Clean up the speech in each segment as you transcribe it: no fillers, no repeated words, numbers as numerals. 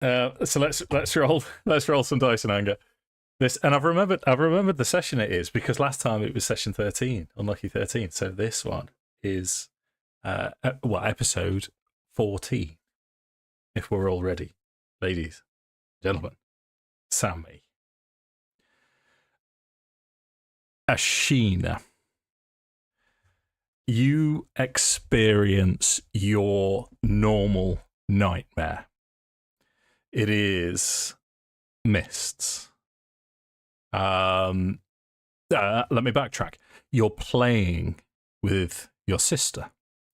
So let's roll some dice in anger. This, and I've remembered the session it is, because last time it was session 13, unlucky 13. So this one is episode 14, if we're all ready, ladies, gentlemen. Sammi, Ashina, you experience your normal nightmare. It is mists. Let me backtrack. You're playing with your sister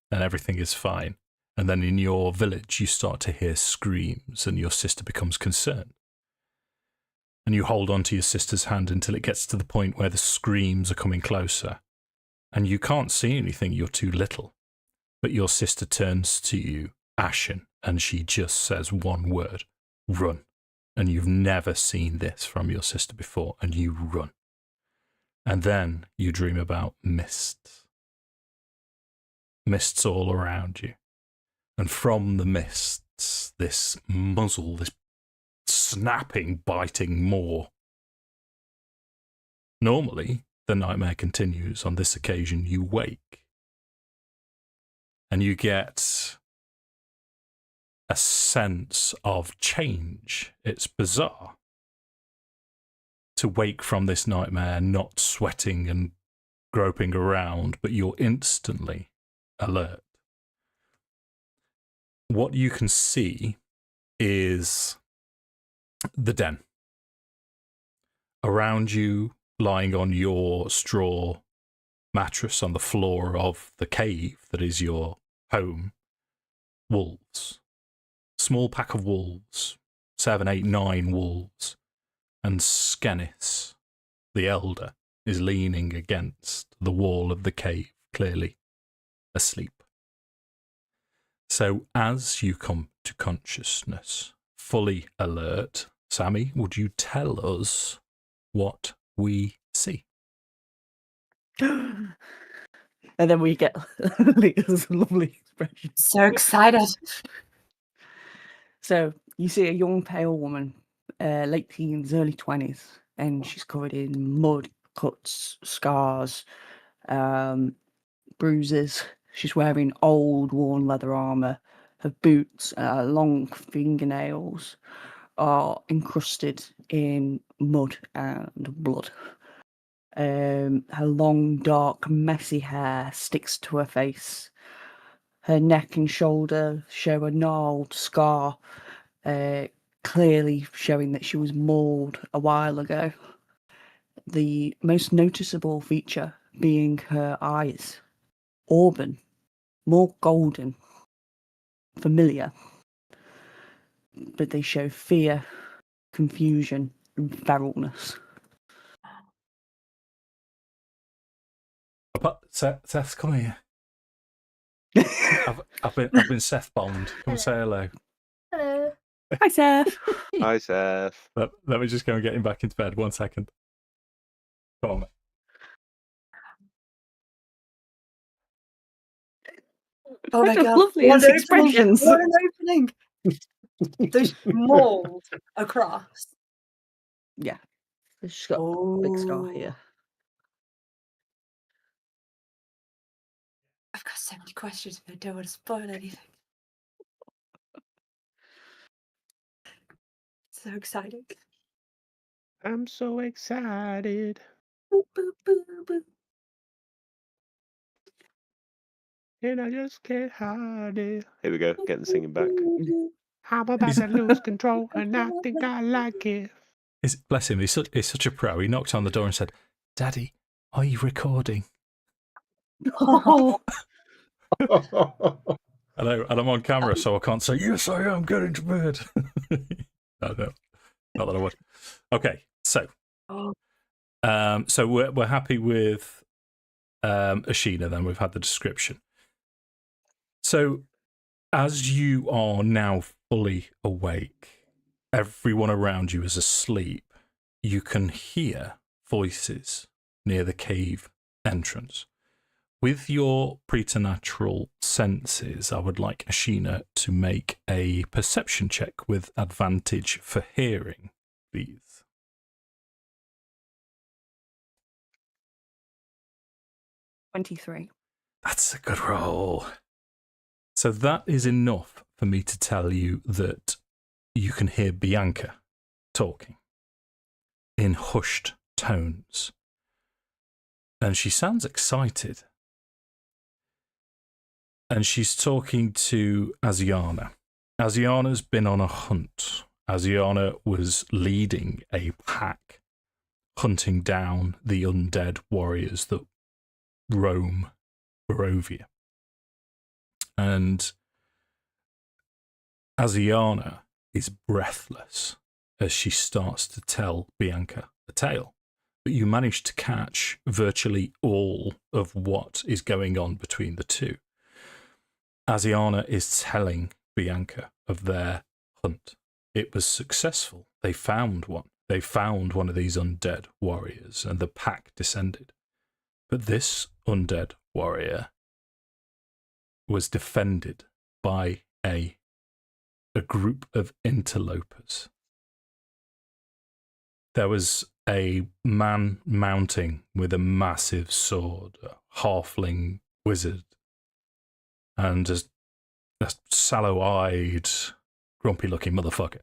and everything is fine. And then in your village, you start to hear screams and your sister becomes concerned. And you hold on to your sister's hand until it gets to the point where the screams are coming closer. And you can't see anything, you're too little. But your sister turns to you, ashen, and she just says one word, run. And you've never seen this from your sister before, and you run. And then you dream about mists. Mists all around you. And from the mists, this muzzle, this snapping, biting maw. Normally, the nightmare continues. On this occasion, you wake. And you get a sense of change. It's bizarre to wake from this nightmare not sweating and groping around, but you're instantly alert. What you can see is the den. Around you, lying on your straw mattress on the floor of the cave that is your home, wolves. Small pack of wolves, 7, 8, 9 wolves, and Skenis, the elder, is leaning against the wall of the cave, clearly asleep. So as you come to consciousness, fully alert, Sammi, would you tell us what we see? And then we get Leah's lovely expression. So excited. So you see a young pale woman, late teens, early 20s, and she's covered in mud, cuts, scars, bruises. She's wearing old, worn leather armour. Her boots, long fingernails are encrusted in mud and blood. Her long, dark, messy hair sticks to her face. Her neck and shoulder show a gnarled scar, clearly showing that she was mauled a while ago. The most noticeable feature being her eyes. Auburn, more golden, familiar, but they show fear, confusion, and feralness. Seth, come here. I've been Seth bombed. Come say hello. Hello. Hi, Seth. Hi, Seth. Let me just go and get him back into bed. 1 second. Come on. Oh my god. Lovely What an expressions. What an opening. There's mold across. Yeah. She's got a big scar here. I've got so many questions, but I don't want to spoil anything. So exciting. I'm so excited. Boop, boop, boop, boop. And I just can't hide it. Here we go, getting the singing back. I'm about to lose control, and I think I like it. Bless him, he's such a pro. He knocked on the door and said, Daddy, are you recording? Oh. And I'm on camera, so I can't say, yes, I am getting to bed. No, not that I would. Okay, so we're happy with Ashina then. We've had the description. So as you are now fully awake, everyone around you is asleep. You can hear voices near the cave entrance, with your preternatural senses, I would like Ashina to make a perception check with advantage for hearing, please. $23. That's a good roll. So that is enough for me to tell you that you can hear Bianca talking in hushed tones. And she sounds excited. And she's talking to Asiana. Asiana's been on a hunt. Asiana was leading a pack, hunting down the undead warriors that roam Barovia. And Asiana is breathless as she starts to tell Bianca the tale. But you manage to catch virtually all of what is going on between the two. Asiana is telling Bianca of their hunt. It was successful. They found one. They found one of these undead warriors, and the pack descended. But this undead warrior was defended by a group of interlopers. There was a man mounting with a massive sword, a halfling wizard, and a sallow-eyed, grumpy-looking motherfucker.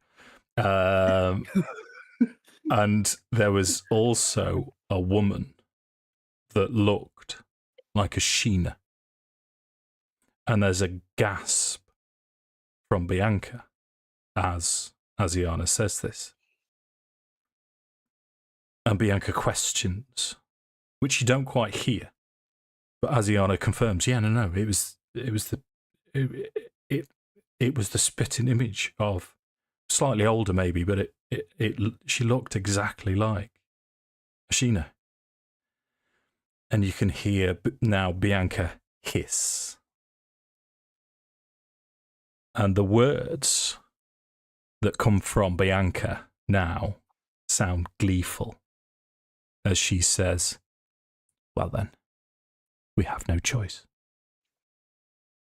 And there was also a woman that looked like Ashina. And there's a gasp from Bianca as Asiana says this. And Bianca questions, which you don't quite hear. But Asiana confirms, yeah, no, it was the spitting image of, slightly older maybe, but she looked exactly like Ashina. And you can hear now Bianca hiss. And the words that come from Bianca now sound gleeful as she says, well then, we have no choice.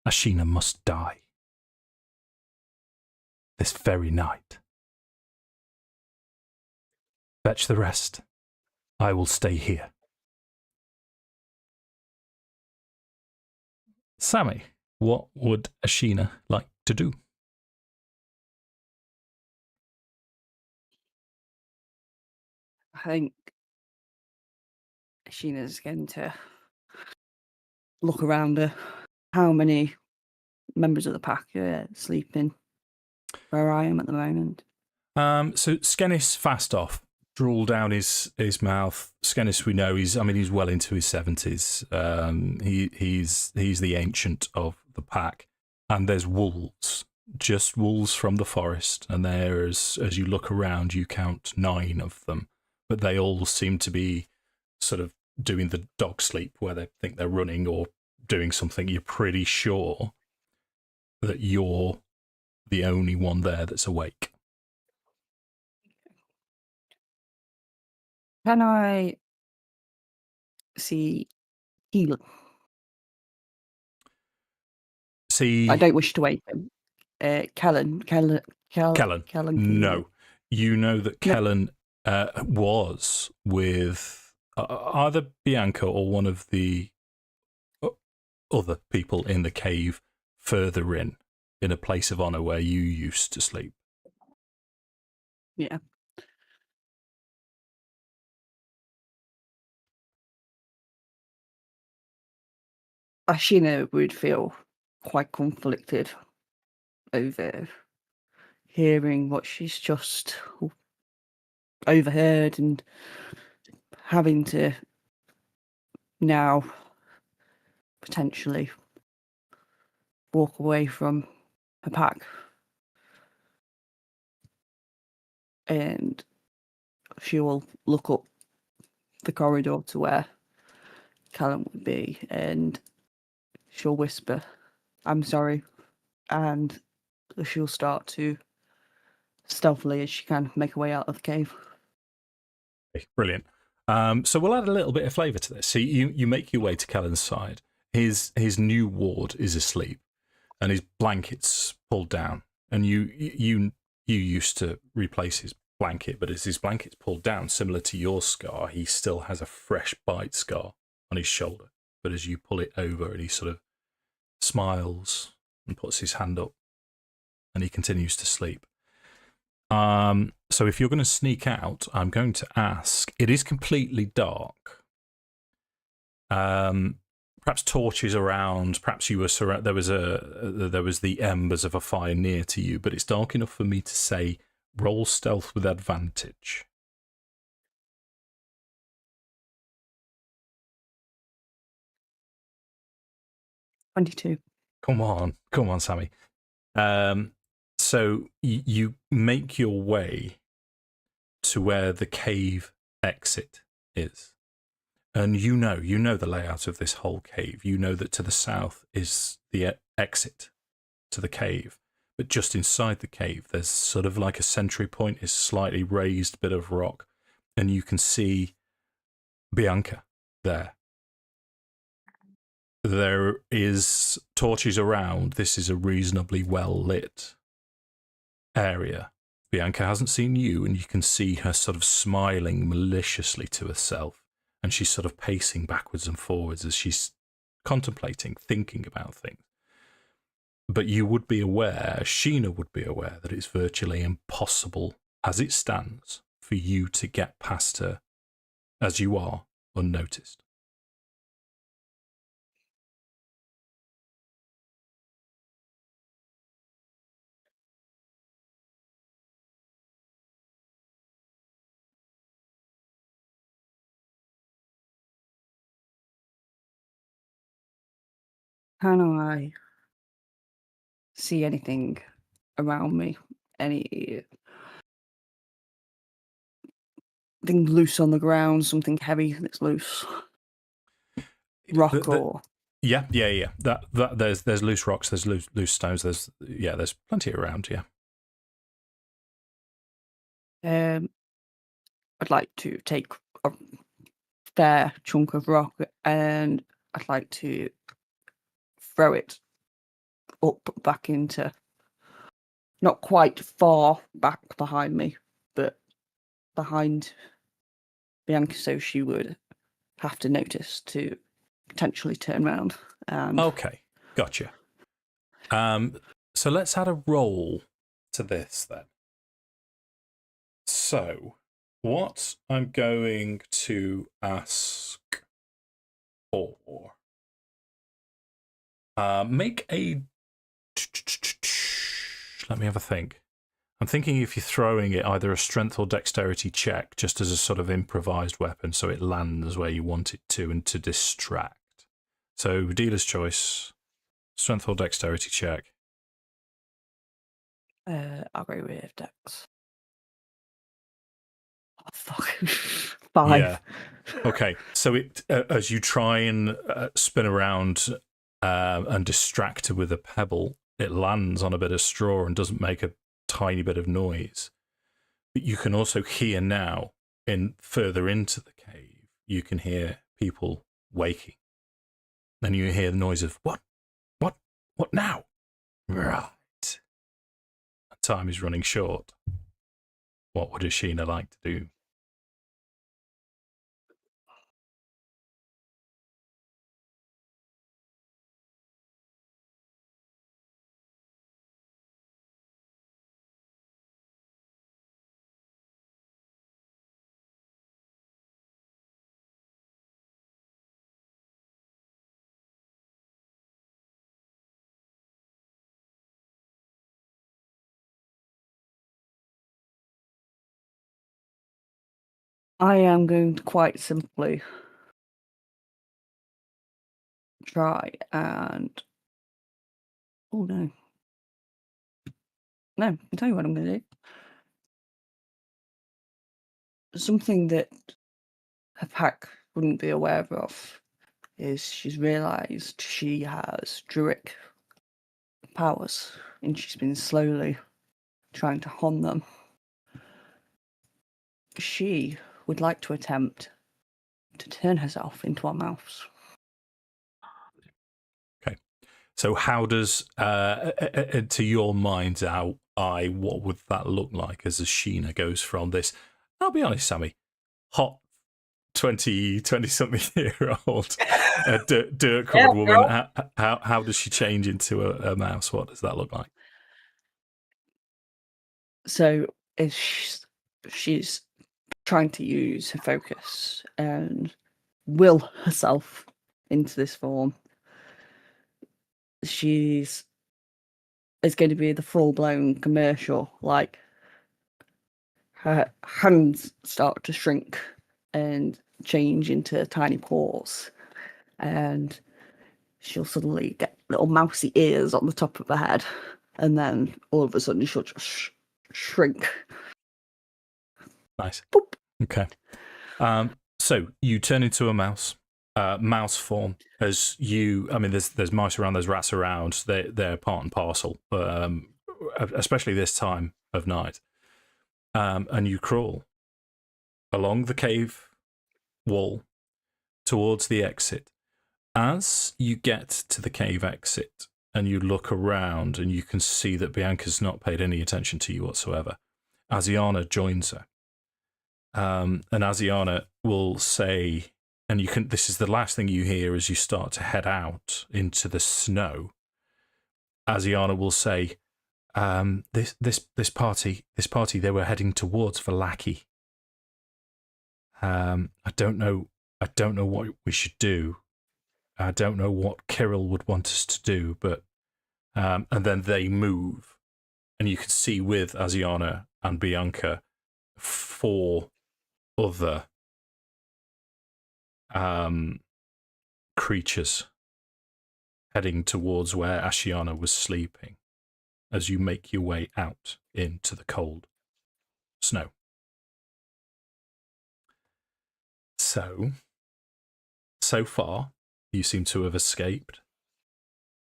Ashina must die. This very night. Fetch the rest. I will stay here. Sammi, what would Ashina like to do? I think Ashina's going to look around her. How many members of the pack are sleeping where I am at the moment? So Skennis fast off, drool down his mouth. Skennis, we know he's well into his 70s. He's the ancient of the pack, and there's wolves, just wolves from the forest, and there's, as you look around, you count 9 of them, but they all seem to be sort of doing the dog sleep where they think they're running or doing something. You're pretty sure that you're the only one there that's awake. Can I see healing? See, I don't wish to wake him. Kellen. No. You know that Kellen was with either Bianca or one of the other people in the cave further in a place of honor where you used to sleep. Yeah. Ashina would feel quite conflicted over hearing what she's just overheard and having to now potentially walk away from her pack. And she will look up the corridor to where Callum would be, and she'll whisper, I'm sorry, and she'll start to stealthily, as she can, make her way out of the cave. Okay, brilliant. So we'll add a little bit of flavour to this. So you make your way to Kellen's side. his new ward is asleep, and his blanket's pulled down. And you used to replace his blanket, but as his blanket's pulled down, similar to your scar, he still has a fresh bite scar on his shoulder. But as you pull it over, and he sort of smiles and puts his hand up, and he continues to sleep. So if you're going to sneak out, I'm going to ask. It is completely dark. Perhaps torches around. Perhaps you were surrounded. There was the embers of a fire near to you, but it's dark enough for me to say roll stealth with advantage. $22. Come on, Sammi. So you make your way to where the cave exit is. And you know the layout of this whole cave. You know that to the south is the exit to the cave. But just inside the cave, there's sort of like a sentry point, is slightly raised bit of rock. And you can see Bianca there. There is torches around. This is a reasonably well lit area. Bianca hasn't seen you, and you can see her sort of smiling maliciously to herself, and she's sort of pacing backwards and forwards as she's contemplating, thinking about things. But you would be aware, Ashina would be aware, that it's virtually impossible, as it stands, for you to get past her as you are, unnoticed. Can I see anything around me? Anything loose on the ground? Something heavy that's loose? Rock or? Yeah. That there's loose rocks, there's loose stones, there's plenty around. Yeah. I'd like to take a fair chunk of rock, and I'd like to throw it up back into, not quite far back behind me, but behind Bianca, so she would have to notice to potentially turn around. Okay, gotcha. So let's add a roll to this then. So what I'm going to ask for, make a, let me have a think. I'm thinking if you're throwing it, either a strength or dexterity check, just as a sort of improvised weapon, so it lands where you want it to, and to distract. So dealer's choice, strength or dexterity check. I'll go with dex. Oh, fuck. 5. Yeah. Okay. So it as you try and spin around and distract her with a pebble, it lands on a bit of straw and doesn't make a tiny bit of noise. But you can also hear now, further into the cave, you can hear people waking. Then you hear the noise of what now? Right. Time is running short. What would Ashina like to do? I am going to quite simply try and... Oh, no. No, I can tell you what I'm going to do. Something that her pack wouldn't be aware of is she's realised she has Druid powers, and she's been slowly trying to hone them. She would like to attempt to turn herself into a mouse. So how does, to your mind's eye, what would that look like as Ashina goes from this, I'll be honest, Sammi, hot 20-something year old dirt-covered woman, how does she change into a mouse? What does that look like? So she's trying to use her focus and will herself into this form. It's going to be the full-blown commercial, like her hands start to shrink and change into tiny paws, and she'll suddenly get little mousy ears on the top of her head, and then all of a sudden she'll just shrink. Nice. Boop. Okay. So you turn into a mouse. Mouse form, as you, I mean, there's mice around, there's rats around, they're part and parcel, especially this time of night. And you crawl along the cave wall towards the exit. As you get to the cave exit and you look around and you can see that Bianca's not paid any attention to you whatsoever, Asiana joins her. And Asiana will say, and this is the last thing you hear as you start to head out into the snow. Asiana will say, this party, they were heading towards Vallaki. I don't know what we should do. I don't know what Kirill would want us to do, but and then they move, and you can see with Asiana and Bianca 4 other creatures heading towards where Ashina was sleeping as you make your way out into the cold snow. So far, you seem to have escaped,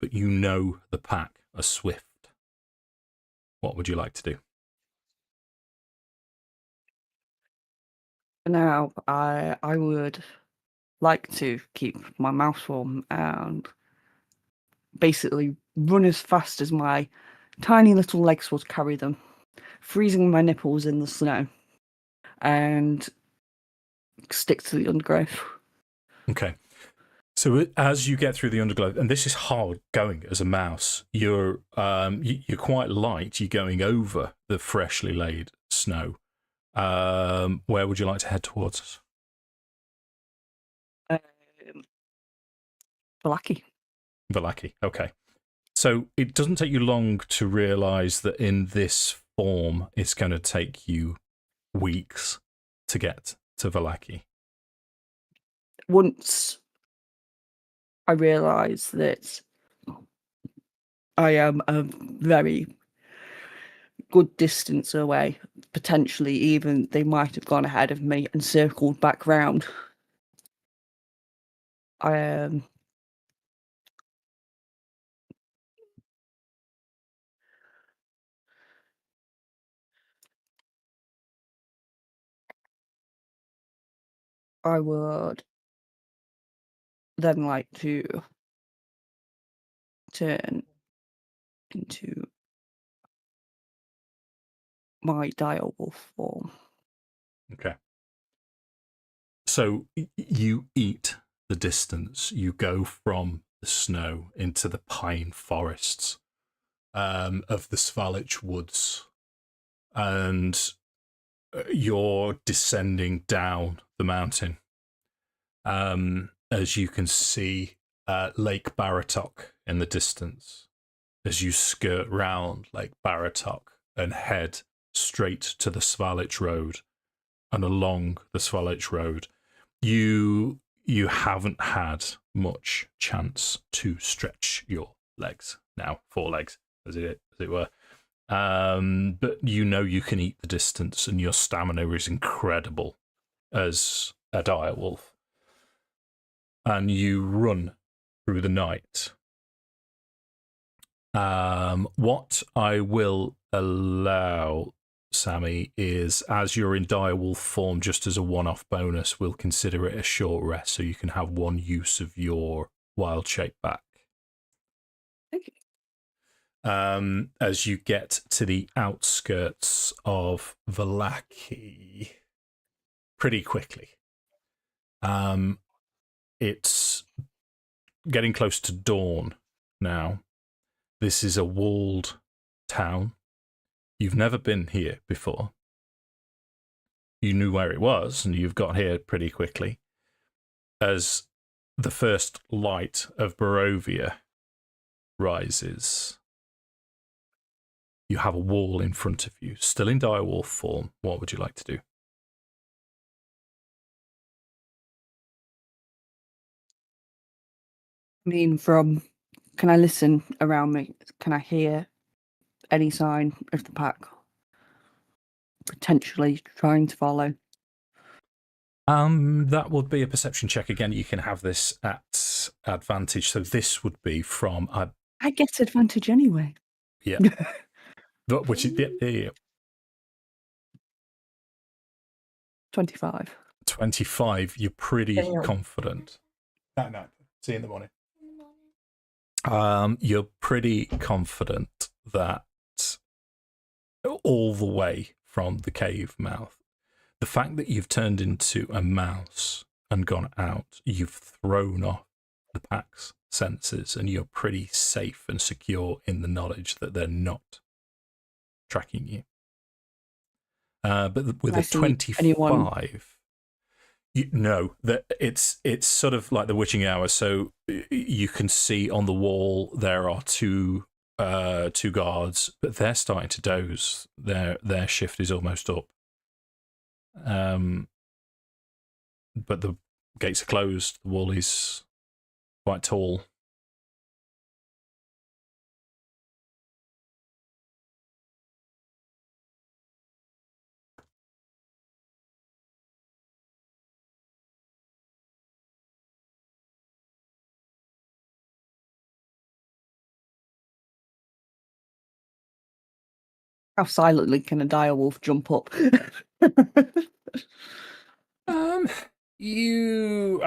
but you know the pack are swift. What would you like to do? Now, I would like to keep my mouse form and basically run as fast as my tiny little legs would carry them, freezing my nipples in the snow, and stick to the undergrowth. Okay. So as you get through the undergrowth, and this is hard going as a mouse, you're quite light. You're going over the freshly laid snow. Where would you like to head towards? Vallaki. Okay. So it doesn't take you long to realise that in this form, it's going to take you weeks to get to Vallaki. Once I realise that I am a very good distance away, potentially even they might have gone ahead of me and circled back round, I would then like to turn into my direwolf form. Okay. So you eat the distance. You go from the snow into the pine forests of the Svalich woods, and you're descending down the mountain. As you can see Lake Baratok in the distance, as you skirt round Lake Baratok and head straight to the Svalich Road, and along the Svalich Road, you haven't had much chance to stretch your legs now, 4 legs as it were. But you know you can eat the distance, and your stamina is incredible as a direwolf. And you run through the night. What I will allow, Sammi, is as you're in direwolf form, just as a one-off bonus, we'll consider it a short rest, so you can have 1 use of your wild shape back. Thank you. As you get to the outskirts of Vallaki pretty quickly. It's getting close to dawn now. This is a walled town. You've never been here before. You knew where it was, and you've got here pretty quickly. As the first light of Barovia rises, you have a wall in front of you, still in direwolf form. What would you like to do? I mean, can I listen around me? Can I hear any sign of the pack potentially trying to follow? That would be a perception check. Again, you can have this at advantage. So this would be from I get advantage anyway. yeah. Which is yeah. 25. 25. You're pretty Damn. confident. No. See you in the morning. You're pretty confident that all the way from the cave mouth, the fact that you've turned into a mouse and gone out, you've thrown off the pack's senses, and you're pretty safe and secure in the knowledge that they're not tracking you. But with I a see 25, no, that it's sort of like the witching hour. So you can see on the wall there are two guards, but they're starting to doze. Their shift is almost up. But the gates are closed. The wall is quite tall. How silently can a direwolf jump up? Tell you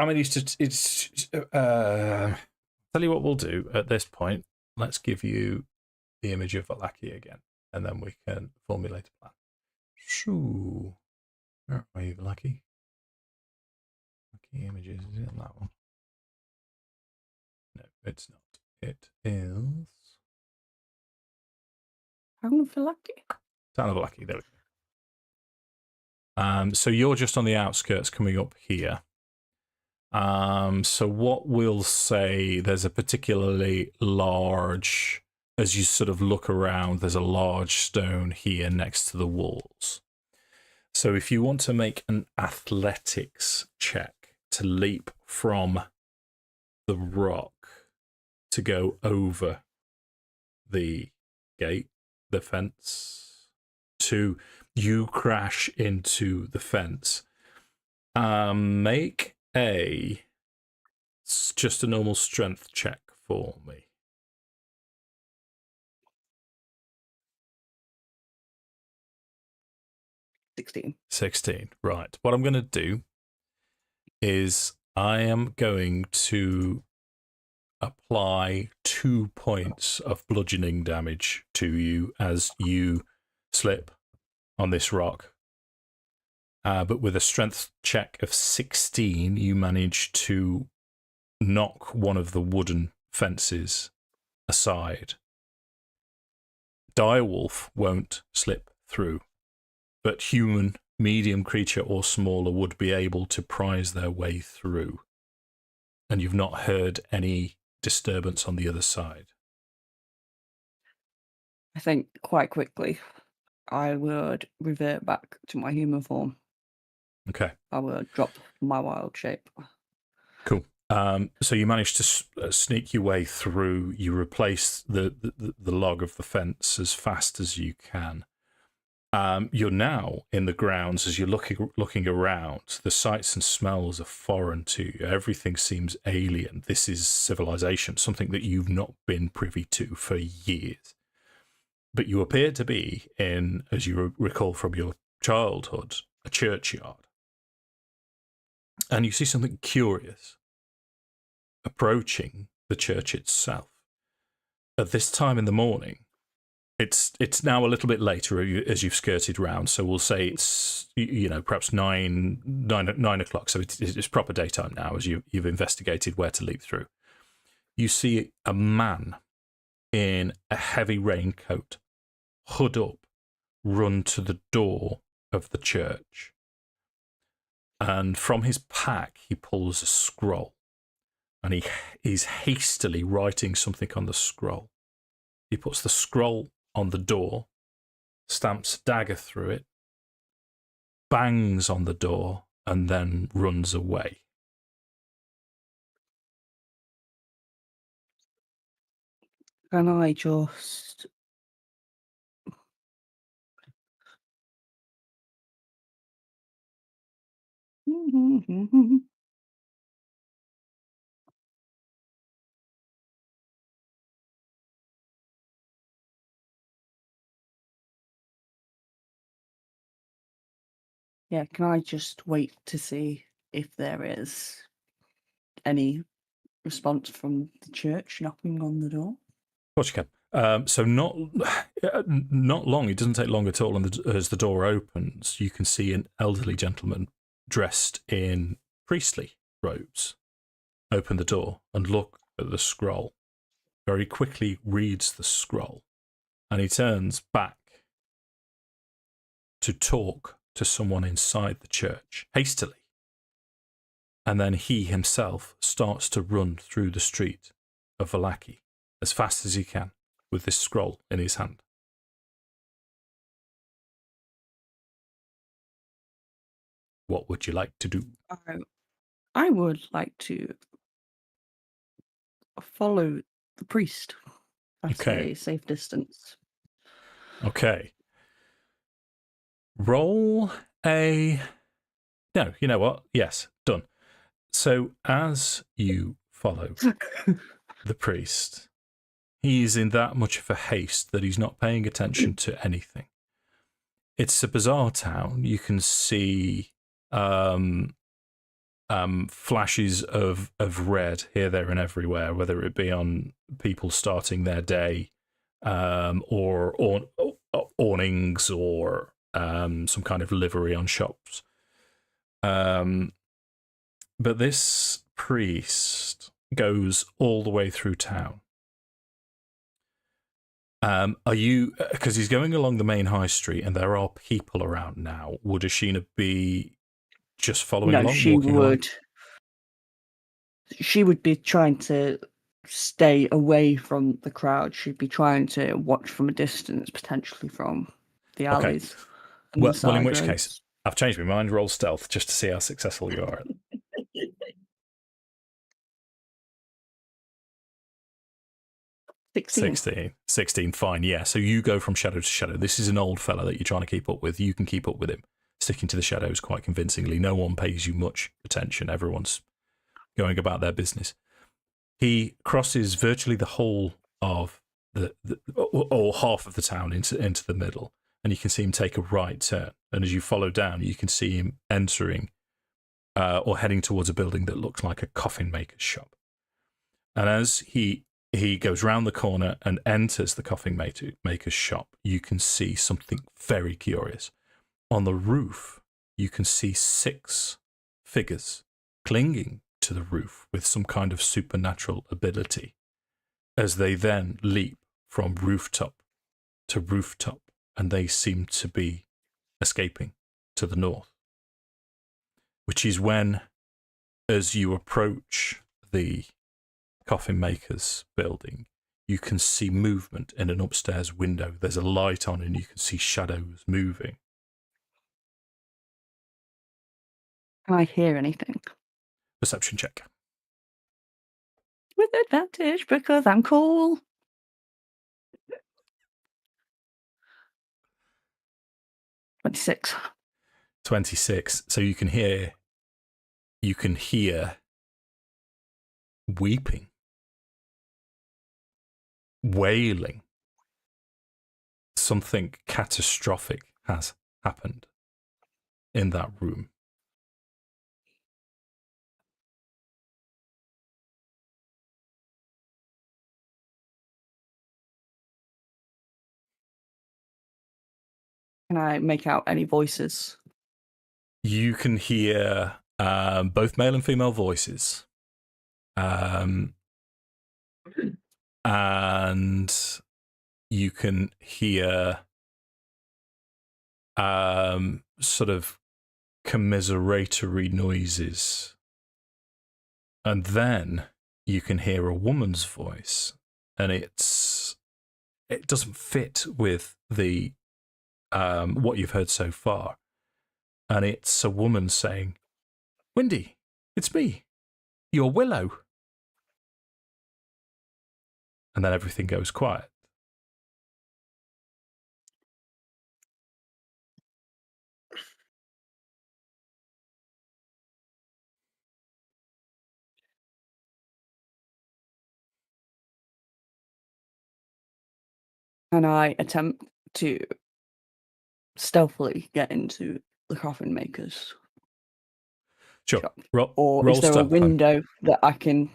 what we'll do at this point. Let's give you the image of Vallaki again, and then we can formulate a plan. Shoo. Where are you, Vallaki? Vallaki images, is it on that one? No, it's not. It is Town of Vallaki. Town of Vallaki, there we go. So you're just on the outskirts coming up here. So what we'll say, there's a particularly large, as you sort of look around, there's a large stone here next to the walls. So if you want to make an athletics check to leap from the rock to go over the gate, the fence, to you crash into the fence, make just a normal strength check for me. 16. Right. What I'm going to do is I am going to apply 2 points of bludgeoning damage to you as you slip on this rock. But with a strength check of 16, you manage to knock one of the wooden fences aside. Direwolf won't slip through, but human, medium creature or smaller would be able to prise their way through. And you've not heard any disturbance on the other side. I think quite quickly I would revert back to my human form. Okay. I would drop my wild shape. Cool. So you manage to sneak your way through. You replace the log of the fence as fast as you can. You're now in the grounds. As you're looking around, the sights and smells are foreign to you. Everything seems alien. This is civilization, something that you've not been privy to for years. But you appear to be in, as you recall from your childhood, a churchyard. And you see something curious approaching the church itself. at this time in the morning, it's now a little bit later as you've skirted round. So we'll say it's perhaps 9 o'clock. So it's proper daytime now as you've investigated where to leap through. You see a man in a heavy raincoat, hood up, run to the door of the church. And from his pack, he pulls a scroll. And he's hastily writing something on the scroll. He puts the scroll on the door, stamps a dagger through it, bangs on the door, and then runs away. Can I just... Yeah, can I just wait to see if there is any response from the church knocking on the door? Of course you can. So not long. It doesn't take long at all. And as the door opens, you can see an elderly gentleman dressed in priestly robes open the door and look at the scroll. Very quickly reads the scroll, and he turns back to talk to someone inside the church hastily. And then he himself starts to run through the street of Vallaki as fast as he can with this scroll in his hand. What would you like to do? I would like to follow the priest at a safe distance. Okay. Roll a... No, you know what? Yes, done. So as you follow the priest, he is in that much of a haste that he's not paying attention to anything. It's a bizarre town. You can see flashes of red here, there, and everywhere, whether it be on people starting their day, or awnings, or some kind of livery on shops. But this priest goes all the way through town. Are you, because he's going along the main high street and there are people around now, would Ashina be just following along? No, she would. She would be trying to stay away from the crowd. She'd be trying to watch from a distance, potentially from the alleys. Okay. Well, in which case, I've changed my mind. Roll stealth just to see how successful you are. 16, fine, yeah. So you go from shadow to shadow. This is an old fella that you're trying to keep up with. You can keep up with him, sticking to the shadows quite convincingly. No one pays you much attention. Everyone's going about their business. He crosses virtually the whole of or half of the town into the middle, and you can see him take a right turn. And as you follow down, you can see him entering or heading towards a building that looks like a coffin maker's shop. And as he goes round the corner and enters the coffin maker's shop, you can see something very curious. On the roof, you can see 6 figures clinging to the roof with some kind of supernatural ability, as they then leap from rooftop to rooftop, and they seem to be escaping to the north. Which is when, as you approach the coffin maker's building, you can see movement in an upstairs window. There's a light on and you can see shadows moving. Can I hear anything? Perception check. With advantage, because I'm cool. (26). 26. So you can hear weeping, wailing. Something catastrophic has happened in that room. Can I make out any voices? You can hear both male and female voices. And you can hear sort of commiseratory noises. And then you can hear a woman's voice, and it doesn't fit with the what you've heard so far. And it's a woman saying, "Windy, it's me, your Willow." And then everything goes quiet. And I attempt to stealthily get into the coffin maker's Sure. shop. Roll Or is there a stealth then. window that I can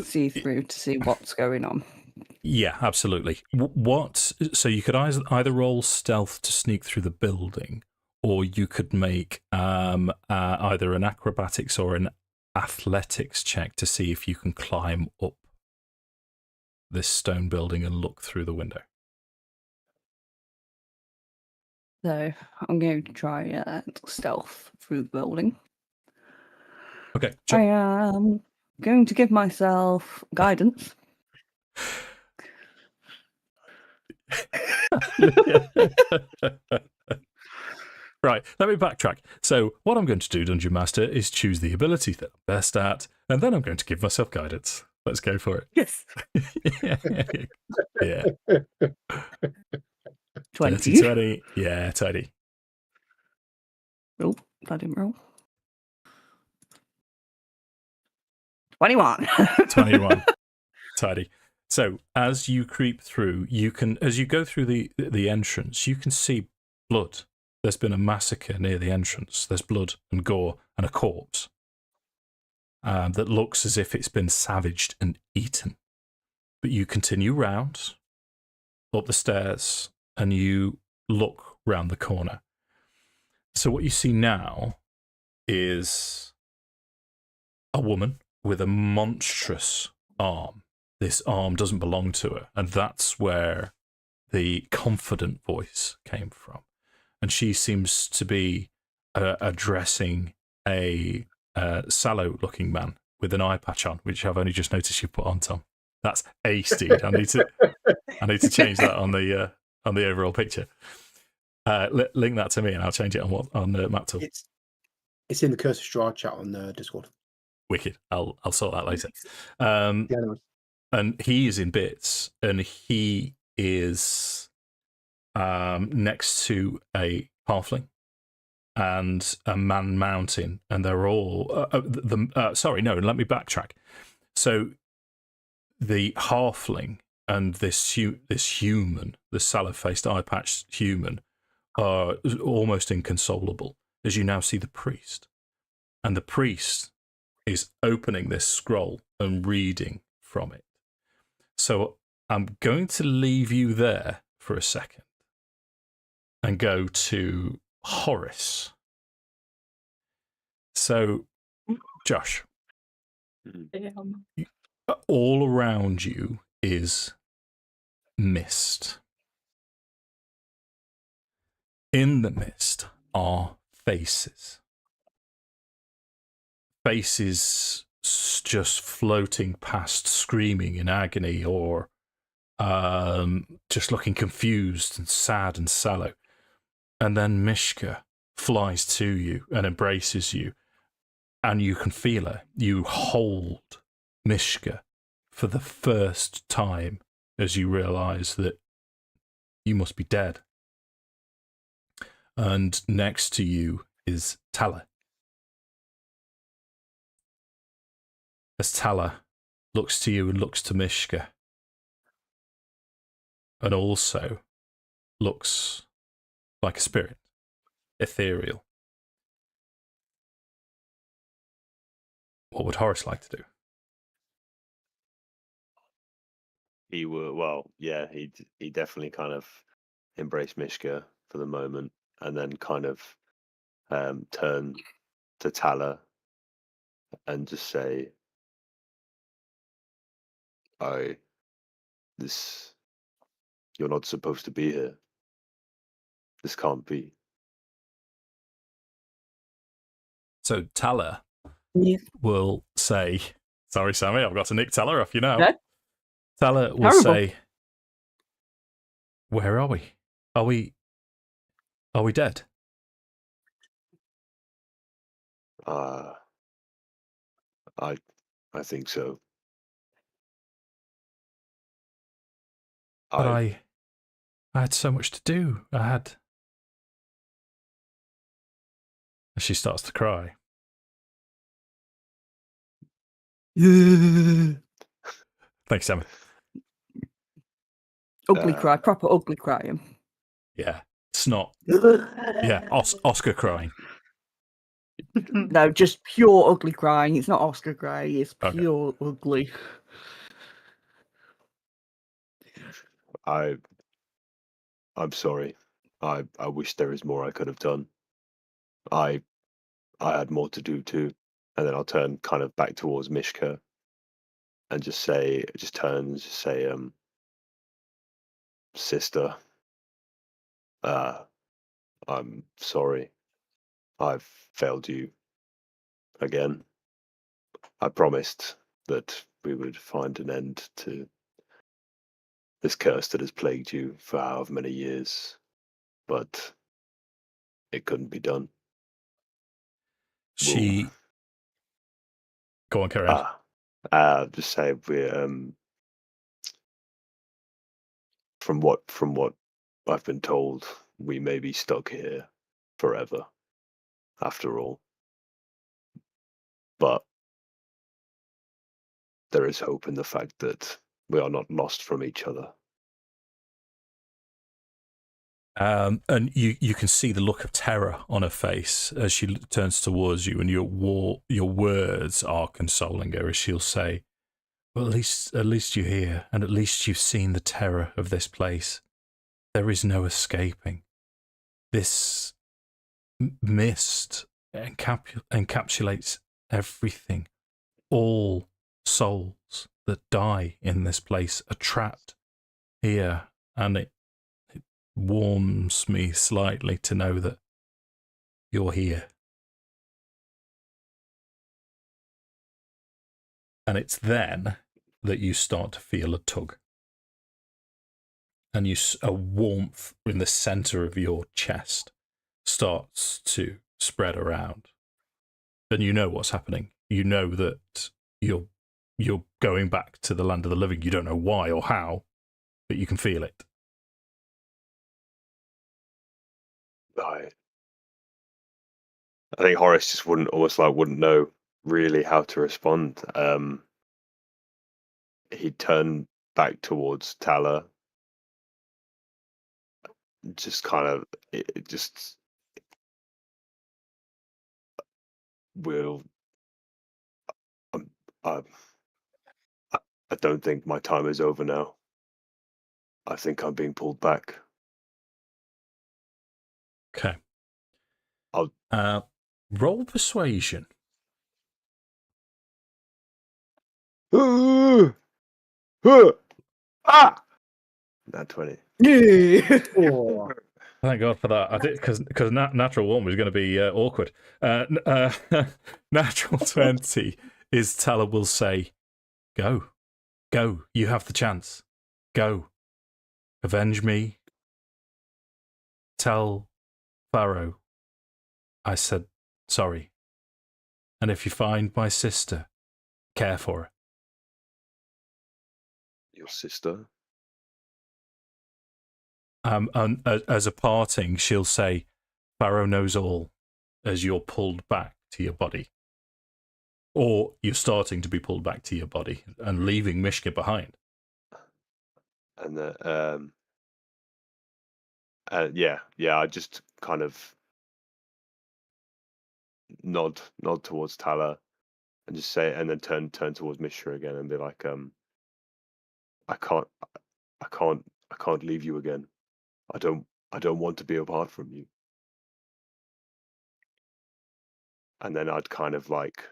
see through to see what's going on? Yeah, absolutely. So you could either roll stealth to sneak through the building, or you could make either an acrobatics or an athletics check to see if you can climb up this stone building and look through the window. So I'm going to try stealth through the building. Okay. I am going to give myself guidance. Right, let me backtrack. So what I'm going to do, Dungeon Master, is choose the ability that I'm best at, and then I'm going to give myself guidance. Let's go for it. Yes. Yeah. 20. 20. Yeah, 20. Oh, I didn't roll. 21. 21. Tidy. So as you creep through, as you go through the entrance, you can see blood. There's been a massacre near the entrance. There's blood and gore and a corpse that looks as if it's been savaged and eaten. But you continue round, up the stairs, and you look round the corner. So what you see now is a woman with a monstrous arm. This arm doesn't belong to her, and that's where the confident voice came from. And she seems to be addressing a sallow-looking man with an eye patch on, which I've only just noticed you put on, Tom. That's ace, dude. I need to change that on the overall picture. Link that to me, and I'll change it on the map tool. It's in the Curse of Strahd chat on Discord. Wicked. I'll sort that later. And he is in bits, and he is next to a halfling and a man mountain, and they're all sorry, no, let me backtrack. So the halfling and this human, the sallow-faced, eye-patched human, are almost inconsolable as you now see the priest, and the priest is opening this scroll and reading from it. So I'm going to leave you there for a second and go to Horace. So, Josh, all around you is mist. In the mist are faces. Faces just floating past, screaming in agony, or just looking confused and sad and sallow. And then Mishka flies to you and embraces you, and you can feel her. You hold Mishka for the first time as you realise that you must be dead. And next to you is Tala. As Tala looks to you and looks to Mishka, and also looks like a spirit, ethereal. What would Horace like to do? He would, well, yeah, he definitely kind of embraced Mishka for the moment, and then kind of turn to Tala and just say, you're not supposed to be here. This can't be. So Tala Yeah. will say, sorry, Sammy, I've got to nick Tala off you now. No. Tala will Terrible. say, where are we? Are we dead? I think so. But I had so much to do. And she starts to cry. Yeah. Thanks, Sammy. Ugly cry, proper ugly crying. Yeah. Snot. Yeah. Oscar crying. No, just pure ugly crying. It's not Oscar cry. It's Okay. pure ugly. I'm sorry. I wish there is more I could have done. I had more to do too. And then I'll turn kind of back towards Mishka and just turn and just say, sister, I'm sorry. I've failed you again. I promised that we would find an end to this curse that has plagued you for however many years, but it couldn't be done. She. Go on, carry on. Just say we're from what I've been told, we may be stuck here forever after all. But there is hope in the fact that we are not lost from each other. And you can see the look of terror on her face as she turns towards you, and your words are consoling her as she'll say, well, at least you're here, and at least you've seen the terror of this place. There is no escaping. This mist encapsulates everything. All souls that die in this place are trapped here, and it warms me slightly to know that you're here. And it's then that you start to feel a tug. And a warmth in the center of your chest starts to spread around. And you know what's happening. You know that you're going back to the land of the living. You don't know why or how, but you can feel it. I think Horace just wouldn't know really how to respond. He'd turn back towards Tala, just kind of I don't think my time is over now. I think I'm being pulled back. Okay. I'll roll persuasion. Not 20. Yeah. Oh, Thank God for that. I did because natural one was going to be awkward. Natural 20 is Tala will say, "Go, you have the chance. Go, avenge me. Tell Farrow I said sorry. And if you find my sister, care for her." Your sister? And as a parting, she'll say, "Farrow knows all," as you're pulled back to your body. Or you're starting to be pulled back to your body and leaving Mishka behind. And yeah, I just kind of nod towards Tala and just say, and then turn towards Mishra again and be like, I can't leave you again. I don't I don't want to be apart from you. And then I'd kind of like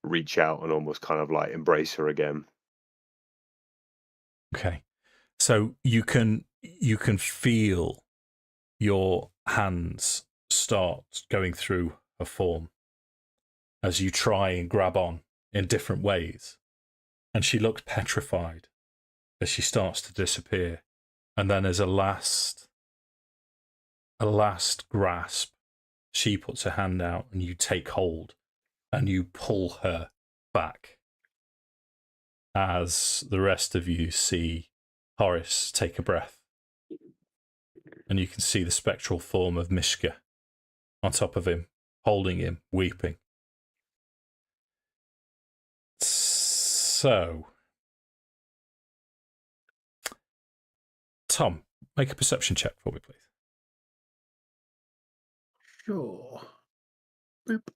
reach out and almost kind of like embrace her again. Okay. So you can feel your hands start going through her form as you try and grab on in different ways. And she looks petrified as she starts to disappear. And then as a last grasp, she puts her hand out and you take hold and you pull her back as the rest of you see Horace take a breath. And you can see the spectral form of Mishka on top of him, holding him, weeping. So, Tom, make a perception check for me, please. Sure. Boop.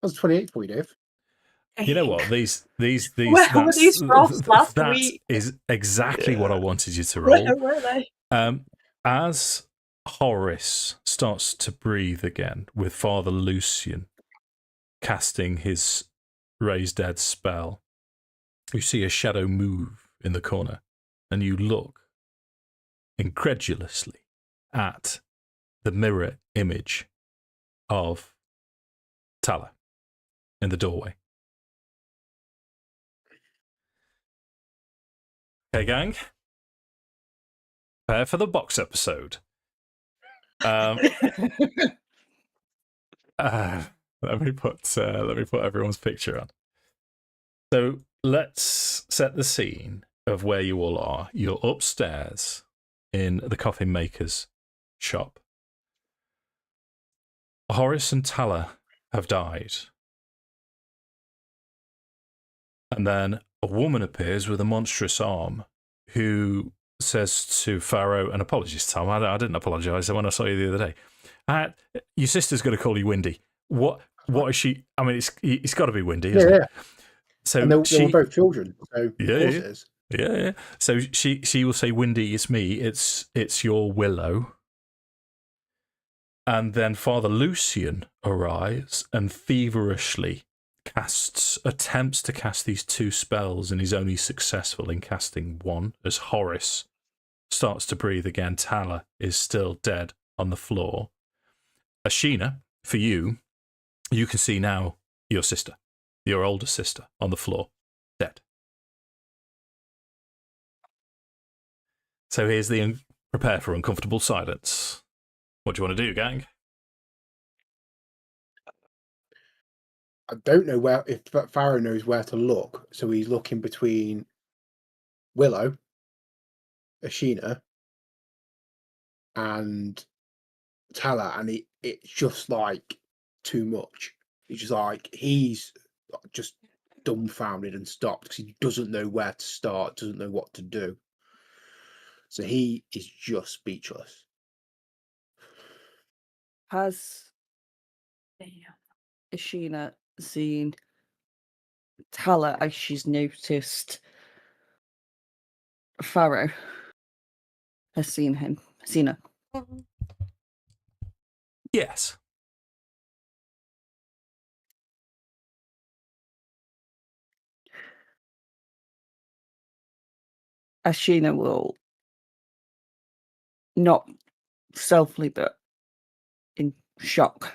That's 28 for you, Dave. You know what? These Where were these rolls last that week? is exactly what I wanted you to Where roll. were they? As Horace starts to breathe again, with Father Lucian casting his Raise Dead spell, you see a shadow move in the corner, and you look incredulously at the mirror image of Tala in the doorway. Okay, gang. Prepare for the box episode. Let me put everyone's picture on. So let's set the scene of where you all are. You're upstairs in the coffin maker's shop. Horace and Tala have died. And then a woman appears with a monstrous arm who says to Farrow, and apologies, Tom, I didn't apologise when I saw you the other day. Your sister's going to call you Windy. What is she? I mean, it's got to be Windy, isn't it? So and they were both children. So of course it is. Yeah. So she will say, Windy, it's me. It's your Willow. And then Father Lucian arrives and feverishly attempts to cast these two spells, and is only successful in casting one as Horace starts to breathe again. Tala is still dead on the floor. Ashina, for you can see now your sister, your older sister, on the floor, dead. So here's the prepare for uncomfortable silence. What do you want to do, gang? I don't know if Farrow knows where to look, so he's looking between Willow, Ashina, and Tala, and it's just like too much. It's just like he's just dumbfounded and stopped because he doesn't know where to start, doesn't know what to do. So he is just speechless. Has Ashina seen Tala as she's noticed Farrow has seen her? Yes. Ashina will, not stealthily but in shock,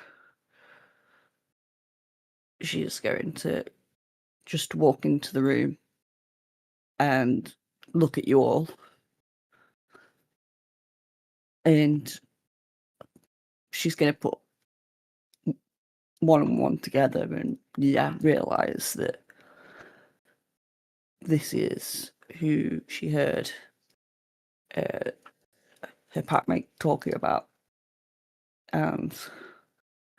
she's going to just walk into the room and look at you all, and she's going to put one and one together and realise that this is who she heard her packmate talking about, and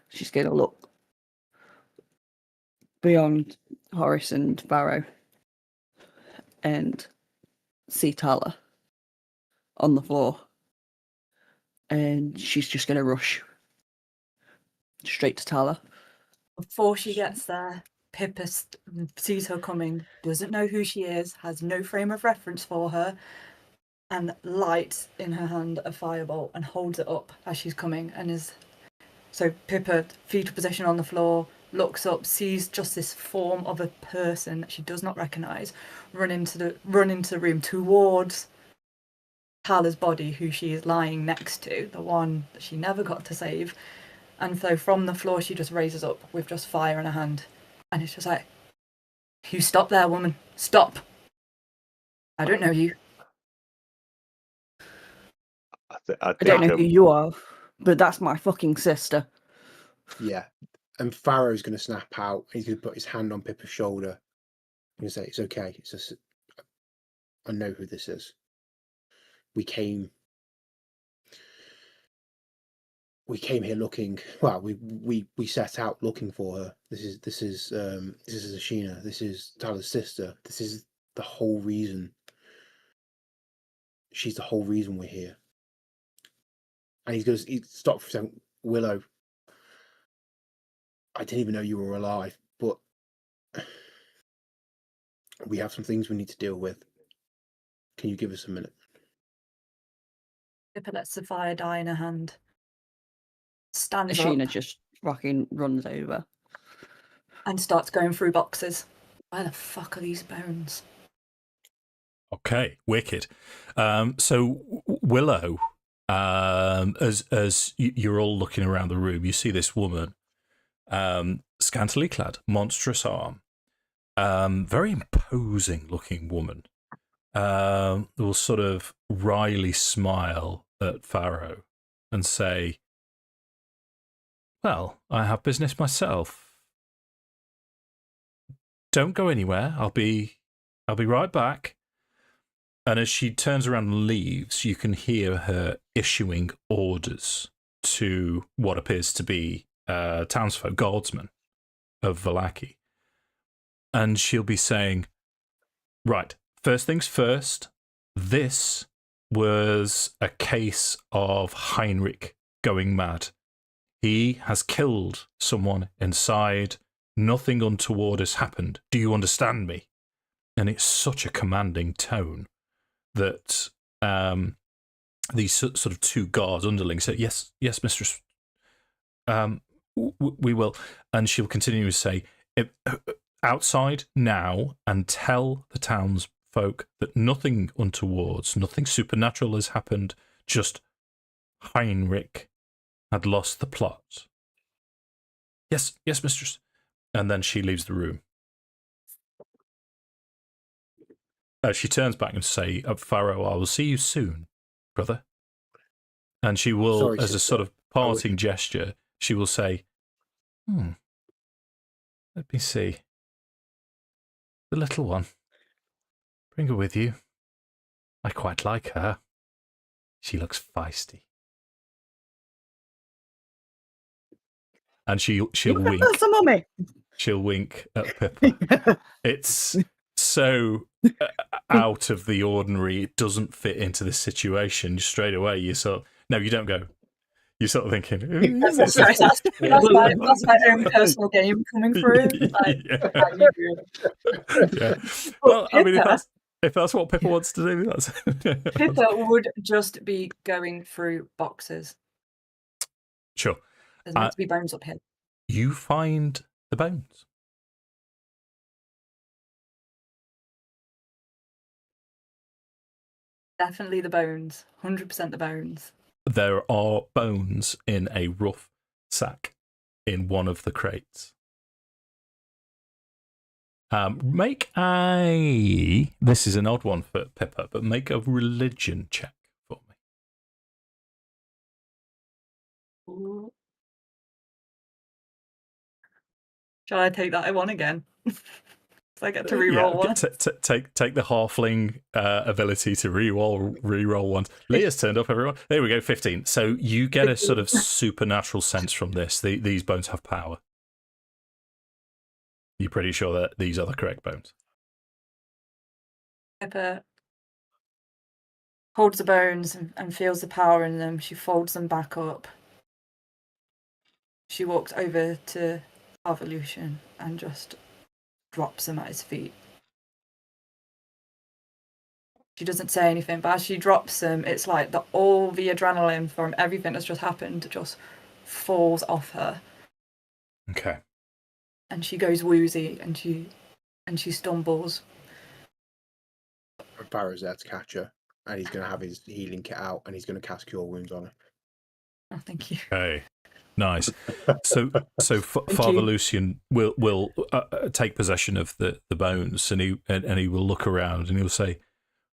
she's going to look beyond Horace and Farrow and see Tala on the floor, and she's just going to rush straight to Tala. Before she gets there, Pippa sees her coming, doesn't know who she is, has no frame of reference for her, and lights in her hand a firebolt and holds it up as she's coming, and is so Pippa, fetal position on the floor, looks up, sees just this form of a person that she does not recognise run into the room towards Tala's body, who she is lying next to, the one that she never got to save. And so from the floor she just raises up with just fire in her hand, and it's just like, "You stop there, woman, stop. I don't know you." I don't know who you are, but that's my fucking sister. Yeah. And Farrow's going to snap out. He's going to put his hand on Pippa's shoulder and say, "It's okay. It's just, I know who this is. We came here looking. Well, we set out looking for her. This is Ashina. This is Tala's sister. This is the whole reason. She's the whole reason we're here." And he stopped for a second. "Willow, I didn't even know you were alive, but we have some things we need to deal with. Can you give us a minute?" Pippa lets the fire die in her hand. Stands Ashina up just fucking runs over and starts going through boxes. Where the fuck are these bones? Okay, wicked. So Willow, as you're all looking around the room, you see this woman, scantily clad, monstrous arm, very imposing looking woman. Will sort of wryly smile at Farrow and say, "Well, I have business myself. Don't go anywhere. I'll be right back." And as she turns around and leaves, you can hear her issuing orders to what appears to be townsfolk, guardsmen of Vallaki. And she'll be saying, "Right, first things first, this was a case of Heinrich going mad. He has killed someone inside. Nothing untoward has happened. Do you understand me?" And it's such a commanding tone that these sort of two guard underlings say, yes, mistress, we will. And she'll continue to say, "Outside now, and tell the townsfolk that nothing untowards, nothing supernatural has happened, just Heinrich had lost the plot." Yes, mistress. And then she leaves the room. She turns back and say, "Farrow, I will see you soon, brother." And she will, Sorry, as a sister. sort of parting gesture, she will say, let me see. The little one. Bring her with you. I quite like her. She looks feisty." And she'll wink. That's a mummy. She'll wink at Pippa. It's so out of the ordinary. It doesn't fit into this situation. Straight away, you no, you don't go. You're sort of thinking, That's my own personal game coming through. Yeah. Well, I mean, if that's what Pippa wants to do, that's Pippa would just be going through boxes. Sure. There's meant to be bones up here. You find the bones. Definitely the bones. 100% the bones. There are bones in a rough sack in one of the crates. Make this is an odd one for Pippa, but make a religion check for me. Ooh. Shall I take that one again? So I get to reroll one. Take the halfling ability to reroll ones. Leah's turned up, everyone. There we go, 15. So you get a sort of supernatural sense from this. These bones have power. You're pretty sure that these are the correct bones. Pippa holds the bones and feels the power in them. She folds them back up. She walks over to Evolution and just drops them at his feet. She doesn't say anything, but as she drops them, it's like all the adrenaline from everything that's just happened just falls off her. Okay. And she goes woozy and she stumbles. And Farrow's there to catch her, and he's going to have his healing kit out, and he's going to cast Cure Wounds on her. Oh, thank you. Okay. Nice. So Father you. Lucian will take possession of the bones, and he will look around and he'll say,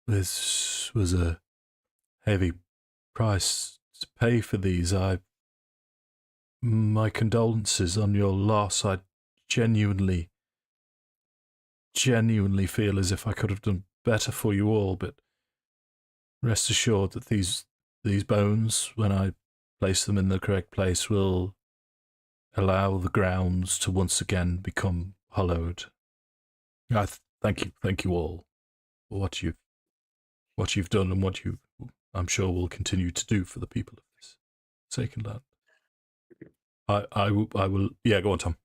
"This was a heavy price to pay for these. My condolences on your loss. I genuinely feel as if I could have done better for you all, but rest assured that these bones, when I place them in the correct place, will allow the grounds to once again become hallowed. I thank you all for what you've done and what you, I'm sure, will continue to do for the people of this forsaken land. I will. Yeah, go on, Tom.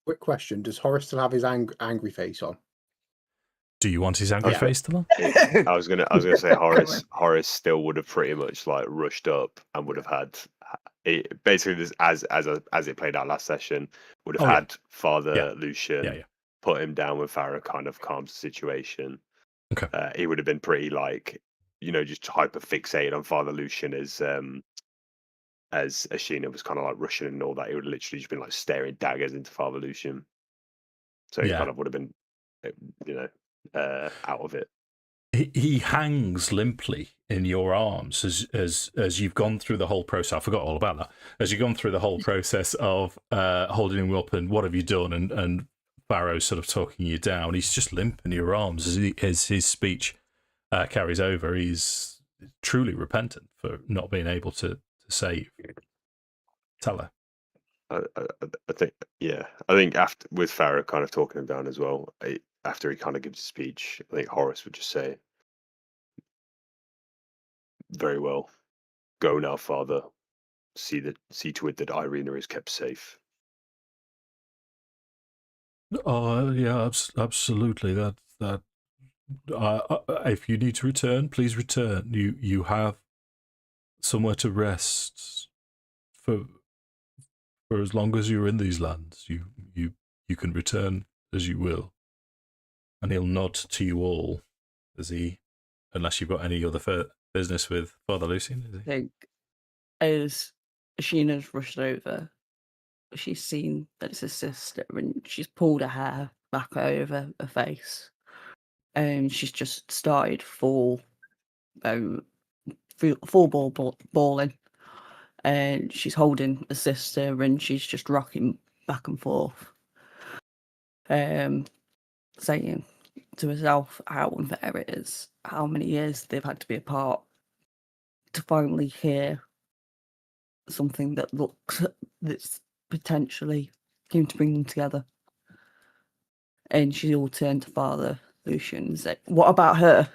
Quick question: does Horace still have his angry face on? Do you want his angry Yeah. face still on? I was gonna say Horace still would have pretty much like rushed up and would have had it basically this, as it played out last session, would have had Father Lucian put him down when Farrow kind of calms the situation. Okay. He would have been pretty like, just hyper fixated on Father Lucian as Ashina was kind of like rushing and all that. He would have literally just been like staring daggers into Father Lucian. So he kind of would have been, out of it. He hangs limply in your arms as you've gone through the whole process. I forgot all about that. As you've gone through the whole process of holding him up and what have you done, and Farrow's sort of talking you down. He's just limp in your arms as his speech carries over. He's truly repentant for not being able to save. Tell her. I think after with Farrow kind of talking him down as well, after he kind of gives a speech, I think Horace would just say, "Very well, go now, Father. See to it that Irina is kept safe." Oh yeah, absolutely. That. If you need to return, please return. You have somewhere to rest for as long as you're in these lands. You can return as you will. And he'll nod to you all as he, unless you've got any other business with Father Lucian. Is he? I think as Ashina's rushed over, she's seen that it's her sister and she's pulled her hair back over her face. And she's just started full balling. And she's holding her sister and she's just rocking back and forth. Saying to herself how unfair it is, how many years they've had to be apart to finally hear something that's potentially going to bring them together. And she all turned to Father Lucian and said, "What about her?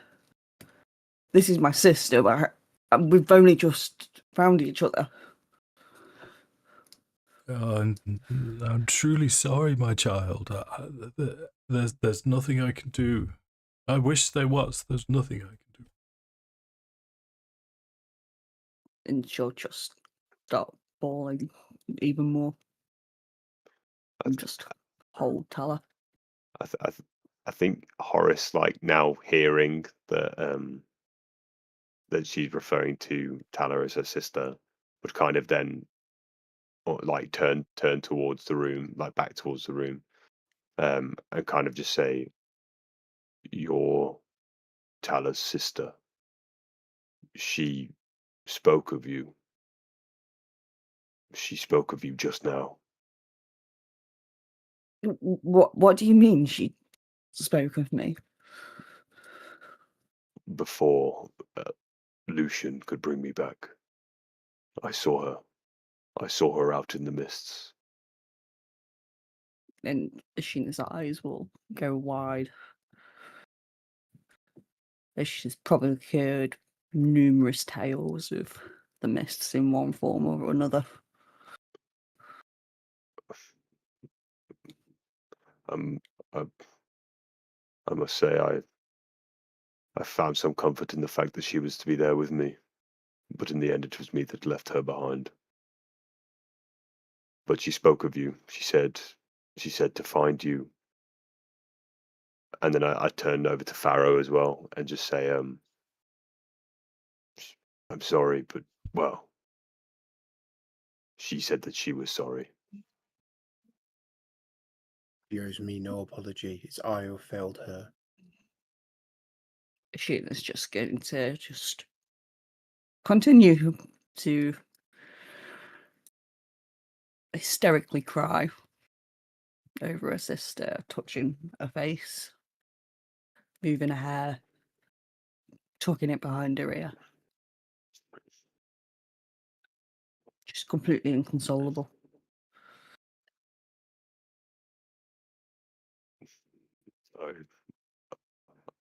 This is my sister, but we've only just found each other." I'm truly sorry, my child. There's nothing I can do. I wish there was. There's nothing I can do. And she'll just start bawling even more. And just hold Tala. I think Horace, like now hearing that that she's referring to Tala as her sister, would kind of then like turn towards the room, like back towards the room, and kind of just say, "You're Tala's sister. She spoke of you. She spoke of you just now." What do you mean she spoke of me? Before Lucian could bring me back, I saw her. I saw her out in the mists. And Ashina's eyes will go wide. As she's probably heard numerous tales of the mists in one form or another. I must say, I found some comfort in the fact that she was to be there with me, but in the end it was me that left her behind. But she spoke of you. She said to find you. And then I turned over to Farrow as well and just say, I'm sorry, but, well, she said that she was sorry. She owes me no apology. It's I who failed her. Ashina's just going to just continue to hysterically cry over her sister, touching her face, moving her hair, tucking it behind her ear. Just completely inconsolable.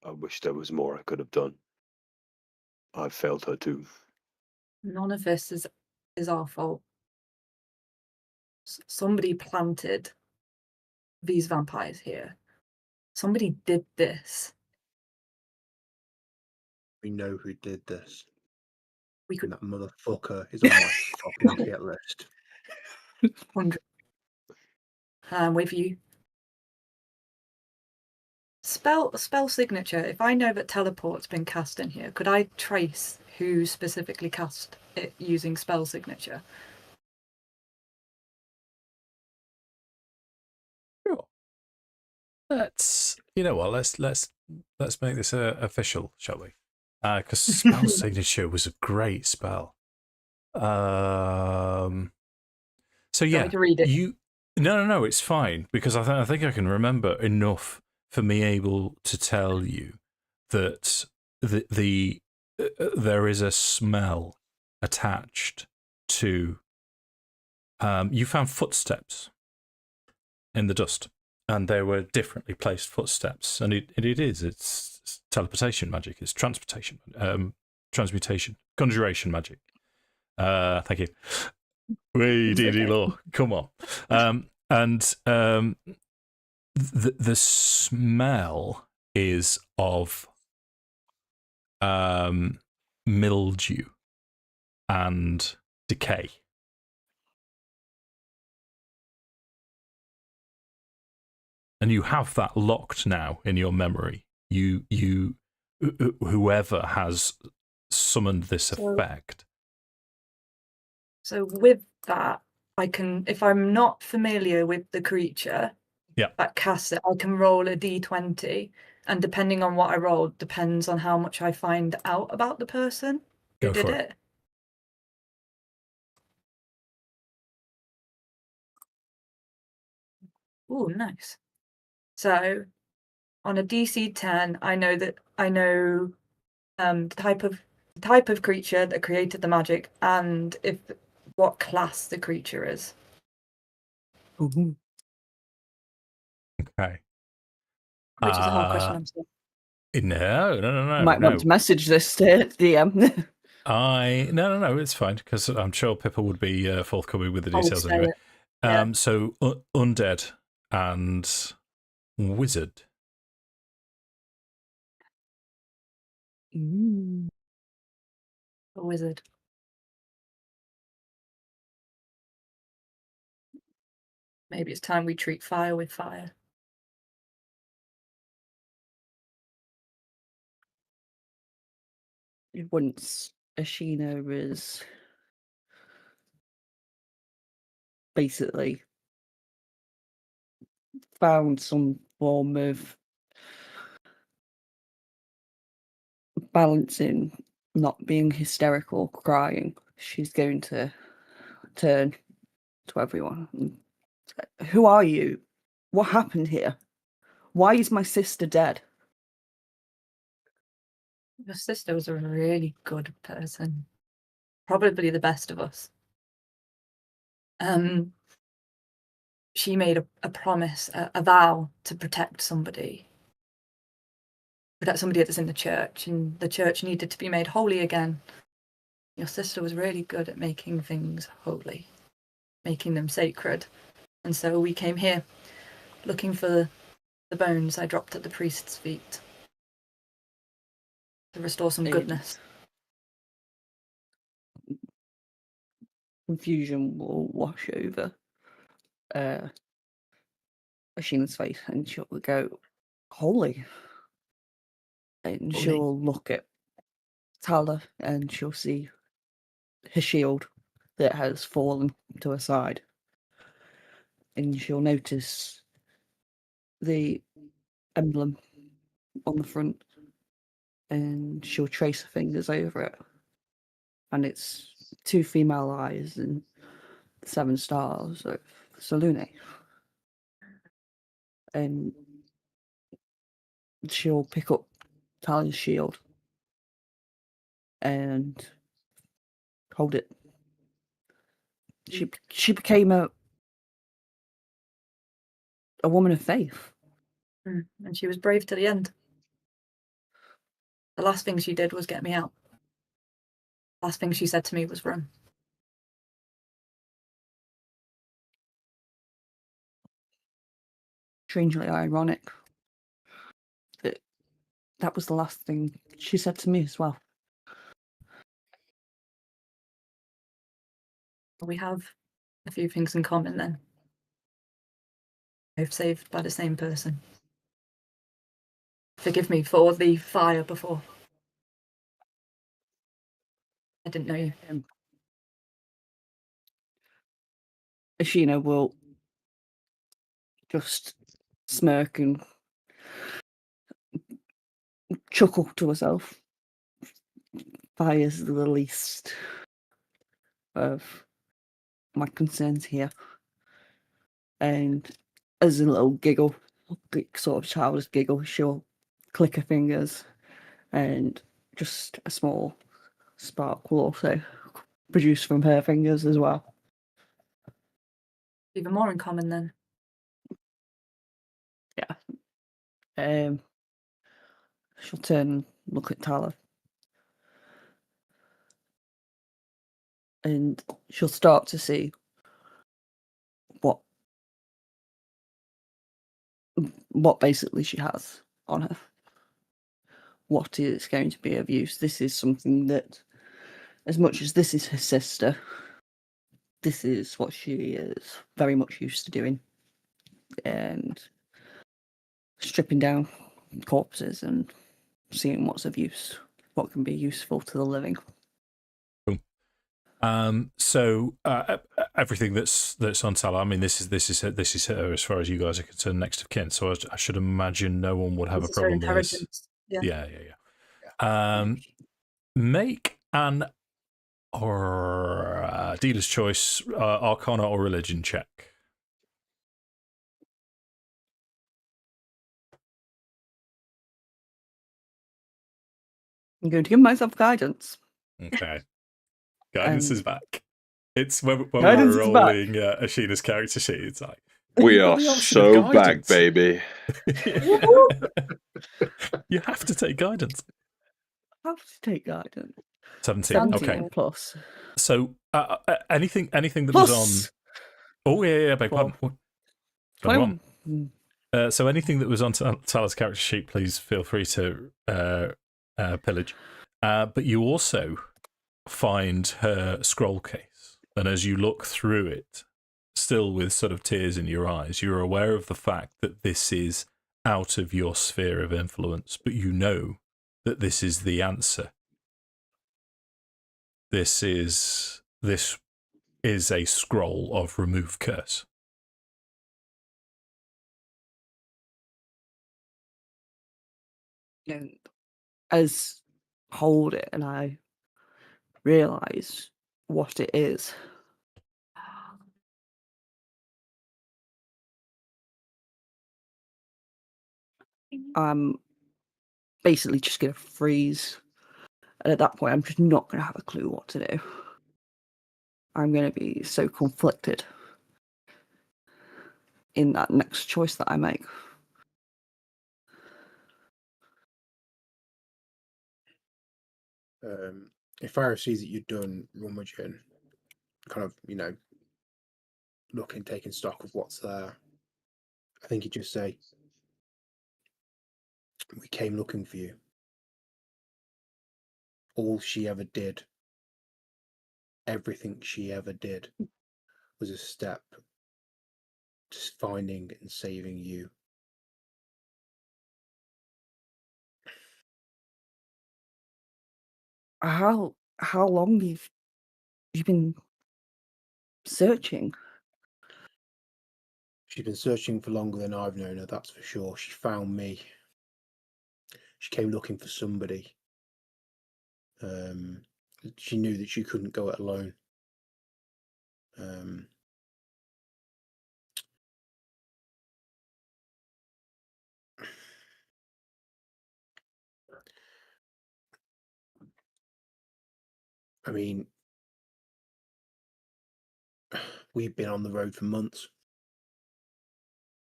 I wish there was more I could have done. I failed her too. None of this is our fault. Somebody planted these vampires here. Somebody did this. We know who did this. We could And that motherfucker is on my fucking hit list. 100. I'm with you. Spell signature. If I know that teleport's been cast in here, could I trace who specifically cast it using spell signature? Sure. You know what? Let's make this official, shall we? Because spell signature was a great spell. So yeah, Want me to read it? No, it's fine because I think I can remember enough for me able to tell you that there is a smell attached to. You found footsteps in the dust, and there were differently placed footsteps, and it's teleportation magic, it's transportation, transmutation, conjuration magic. Thank you. Wait, D&D law, come on. The smell is of mildew and decay. And you have that locked now in your memory. Whoever has summoned this effect. So with that, I can, if I'm not familiar with the creature that casts it, I can roll a d20, and depending on what I roll, depends on how much I find out about the person who did it. Oh, nice. So on a DC 10, I know the type of creature that created the magic and what class the creature is. Ooh. Okay. Which is a whole question. I'm sorry. No. Might want to message this to DM. No, it's fine because I'm sure Pippa would be forthcoming with the details anyway. Yeah. So undead and wizard. Ooh. A wizard. Maybe it's time we treat fire with fire. Once Ashina is basically found some form of balancing, not being hysterical, crying, she's going to turn to everyone. Who are you? What happened here? Why is my sister dead? Your sister was a really good person. Probably the best of us. She made a promise, a vow to protect somebody that's in the church, and the church needed to be made holy again. Your sister was really good at making things holy, making them sacred. And so we came here looking for the bones I dropped at the priest's feet. To restore some And goodness. Confusion will wash over Ashina's face, and she'll go, "Holy!" And Holy. she'll look at Tala, and she'll see her shield that has fallen to her side, and she'll notice the emblem on the front, and she'll trace her fingers over it, and it's 2 female eyes and 7 stars of Salune. And she'll pick up Tala's shield and hold it. She became a woman of faith. And she was brave to the end. The last thing she did was get me out. Last thing she said to me was run. Strangely ironic that was the last thing she said to me as well. We have a few things in common then. Both saved by the same person. Forgive me for the fire before. I didn't know you. Ashina will just smirk and chuckle to herself. Fire's the least of my concerns here. And as a little giggle, sort of childish giggle, she'll click her fingers, and just a small spark will also produce from her fingers as well. Even more in common then. Yeah. She'll turn and look at Tala. And she'll start to see what basically she has on her. What is going to be of use. This is something that, as much as this is her sister, this is what she is very much used to doing. And stripping down corpses and seeing what's of use, what can be useful to the living. So everything that's on Tala, I mean, this is her as far as you guys are concerned, next of kin. So I should imagine no one would have a problem with this. Yeah. Make an dealer's choice, Arcana or Religion check. I'm going to give myself guidance. Okay. Guidance is back. It's when we Guidance were is back. rolling Ashina's character sheet. It's like, We you've got are the option so of back, guidance. baby. You have to take guidance. I have to take guidance. 17. Okay. 17 plus. So anything that Plus was on. Oh yeah, beg pardon. 21. So anything that was on Tala's character sheet, please feel free to pillage. But you also find her scroll case, and as you look through it, still with sort of tears in your eyes, you're aware of the fact that this is out of your sphere of influence, but you know that this is the answer. This is a scroll of remove curse. And as hold it and I realise what it is, I'm basically just going to freeze. And at that point, I'm just not going to have a clue what to do. I'm going to be so conflicted in that next choice that I make. If Farrow sees that you've done rummaging, kind of, looking, taking stock of what's there, I think he'd just say, "We came looking for you." all she ever did, everything she ever did, was a step to finding and saving you. How long you've been searching? She's been searching for longer than I've known her, that's for sure. She found me. She came looking for somebody. She knew that she couldn't go it alone. I mean, we've been on the road for months,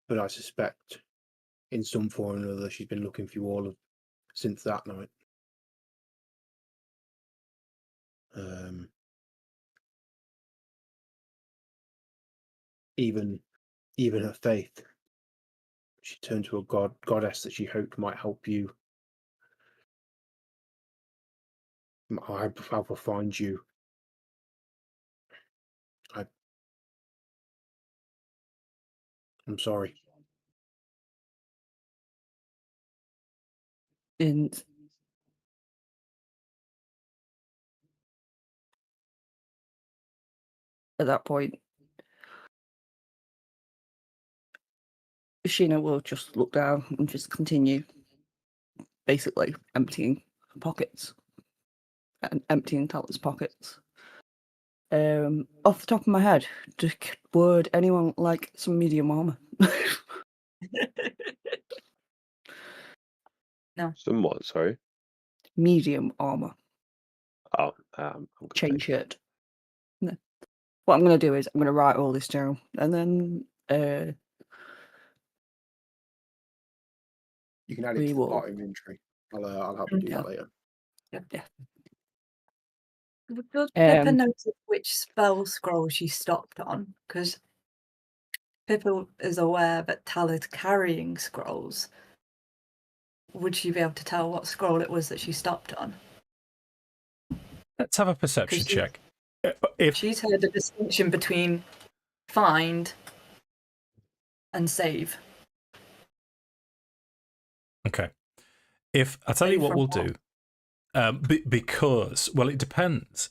but I suspect in some form or another she's been looking for you all since that night. Even her faith. She turned to a goddess that she hoped might help you. I will find you. I'm sorry. And at that point, Ashina will just look down and just continue basically emptying pockets and emptying Talon's pockets. Off the top of my head, would anyone like some medium armor? No. Somewhat, sorry. Medium armor. Oh, I'm good, Chain thanks. shirt. No. What I'm going to do is I'm going to write all this down, and then You can add it we to the will. party inventory. I'll help you do Yeah. that later. Yeah. Does Pippa notice which spell scroll she stopped on? Because Pippa is aware that Tal's carrying scrolls. Would she be able to tell what scroll it was that she stopped on? Let's have a perception check. If she's heard the distinction between find and save. Okay. If I tell you what we'll do, because, well, it depends.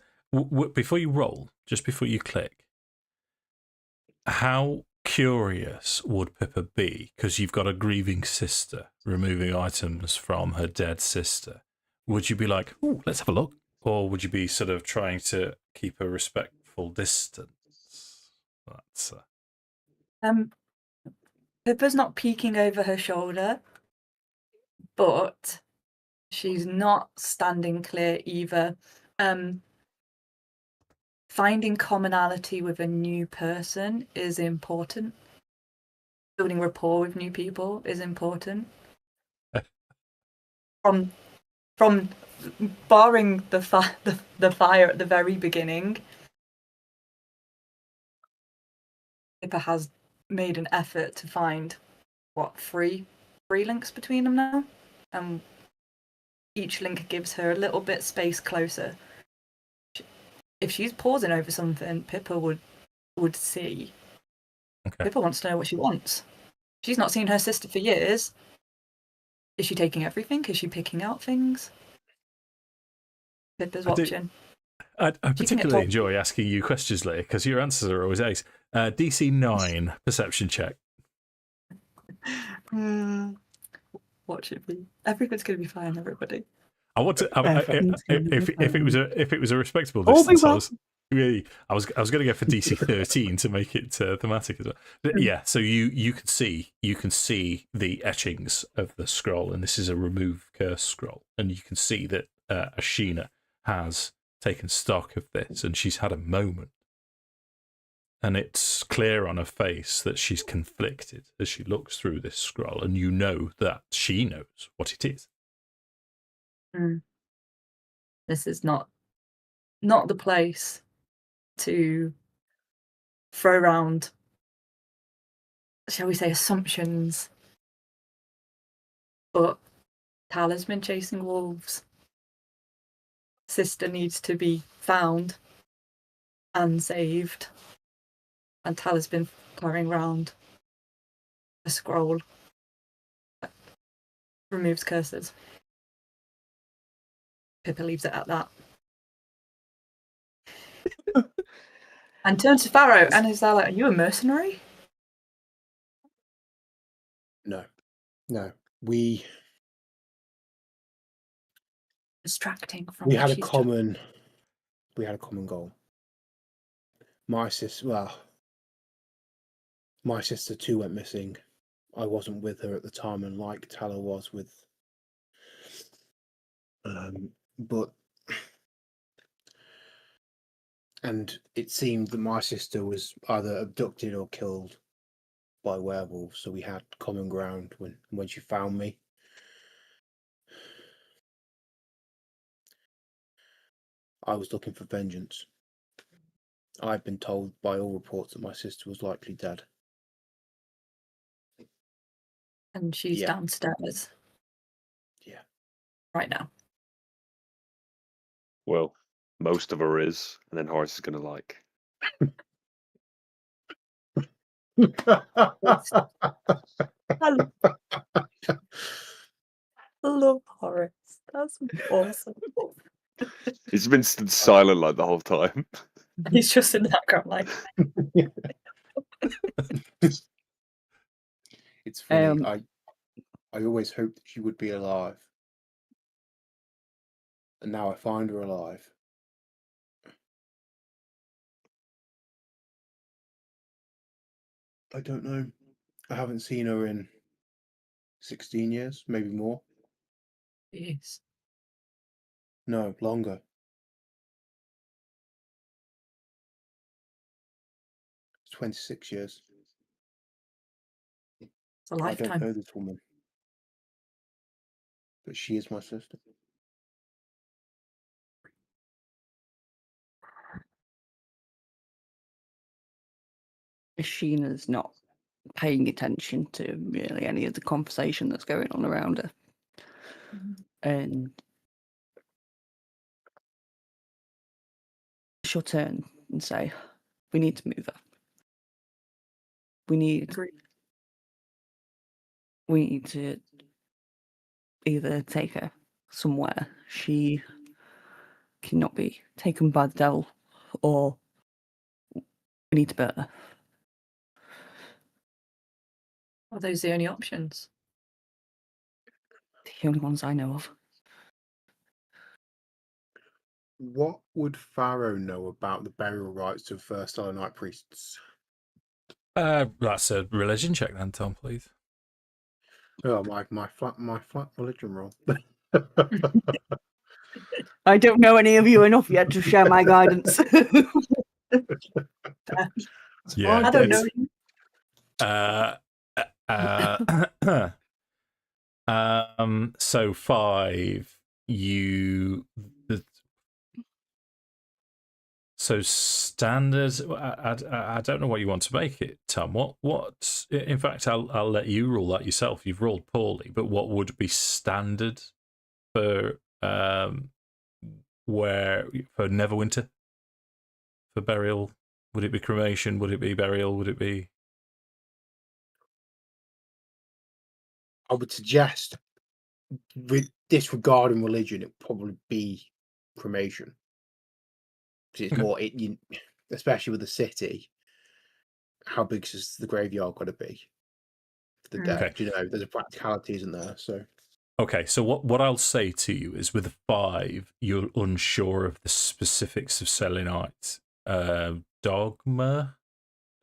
Before you roll, just before you click, how curious would Pippa be? Because you've got a grieving sister removing items from her dead sister. Would you be like, "Ooh, let's have a look," or would you be sort of trying to keep a respectful distance? That's Pippa's not peeking over her shoulder, but she's not standing clear either. Finding commonality with a new person is important. Building rapport with new people is important. From barring the fire at the very beginning, Pippa has made an effort to find three links between them now, and each link gives her a little bit space closer. If she's pausing over something, Pippa would see. okay. Pippa wants to know what she wants. She's not seen her sister for years. Is she taking everything? Is she picking out things? Pippa's watching. I particularly enjoy asking you questions, Leah, because your answers are always ace. DC 9 perception check. Watch it be. Everything's going to be fine, everybody. I want to. If it was a respectable distance, I was going to go for DC 13 to make it thematic as well. But yeah, so you can see the etchings of the scroll, and this is a remove curse scroll, and you can see that Ashina has taken stock of this, and she's had a moment, and it's clear on her face that she's conflicted as she looks through this scroll, and you know that she knows what it is. This is not the place to throw around, shall we say, assumptions. But Tal has been chasing wolves. sister needs to be found and saved. And Tala's been carrying around a scroll that removes curses. Pippa leaves it at that. And turns to Farrow and is there like, are you a mercenary? No. We Distracting from we what had a she's common goal. My sister too went missing. I wasn't with her at the time, and like Tala was with but and it seemed that my sister was either abducted or killed by werewolves, so we had common ground when she found me. I was looking for vengeance. I'd been told by all reports that my sister was likely dead. And she's downstairs. Yeah. Right now. Well, most of her is, and then Horace is going to like. I love Horace. That's awesome. He's been silent like the whole time. He's just in the background like. It's funny. I always hoped that she would be alive, and now I find her alive. I don't know. I haven't seen her in 16 years, maybe more. Yes. No, longer. It's 26 years. It's a I lifetime. don't know this woman, but she is my sister. Ashina's not paying attention to really any of the conversation that's going on around her. And she'll turn and say, we need to move her. We need to either take her somewhere she cannot be taken by the devil, or we need to burn her. Are those the only options? The only ones I know of. What would Farrow know about the burial rites of Starlight Night priests? That's a religion check then, Tom, please. Oh, my flat religion roll. I don't know any of you enough yet to share my guidance. Yeah, I don't know. So 5. So standard. I don't know what you want to make it, Tom. What? In fact, I'll let you rule that yourself. You've rolled poorly, but what would be standard for Neverwinter for burial? Would it be cremation? Would it be burial? Would it be? I would suggest, with disregarding religion, it would probably be cremation. Because it's more, especially with the city, how big is the graveyard got to be for the dead? Okay. You know, there's a practicality, isn't there? So. Okay, so what I'll say to you is, with a 5, you're unsure of the specifics of Selenite dogma.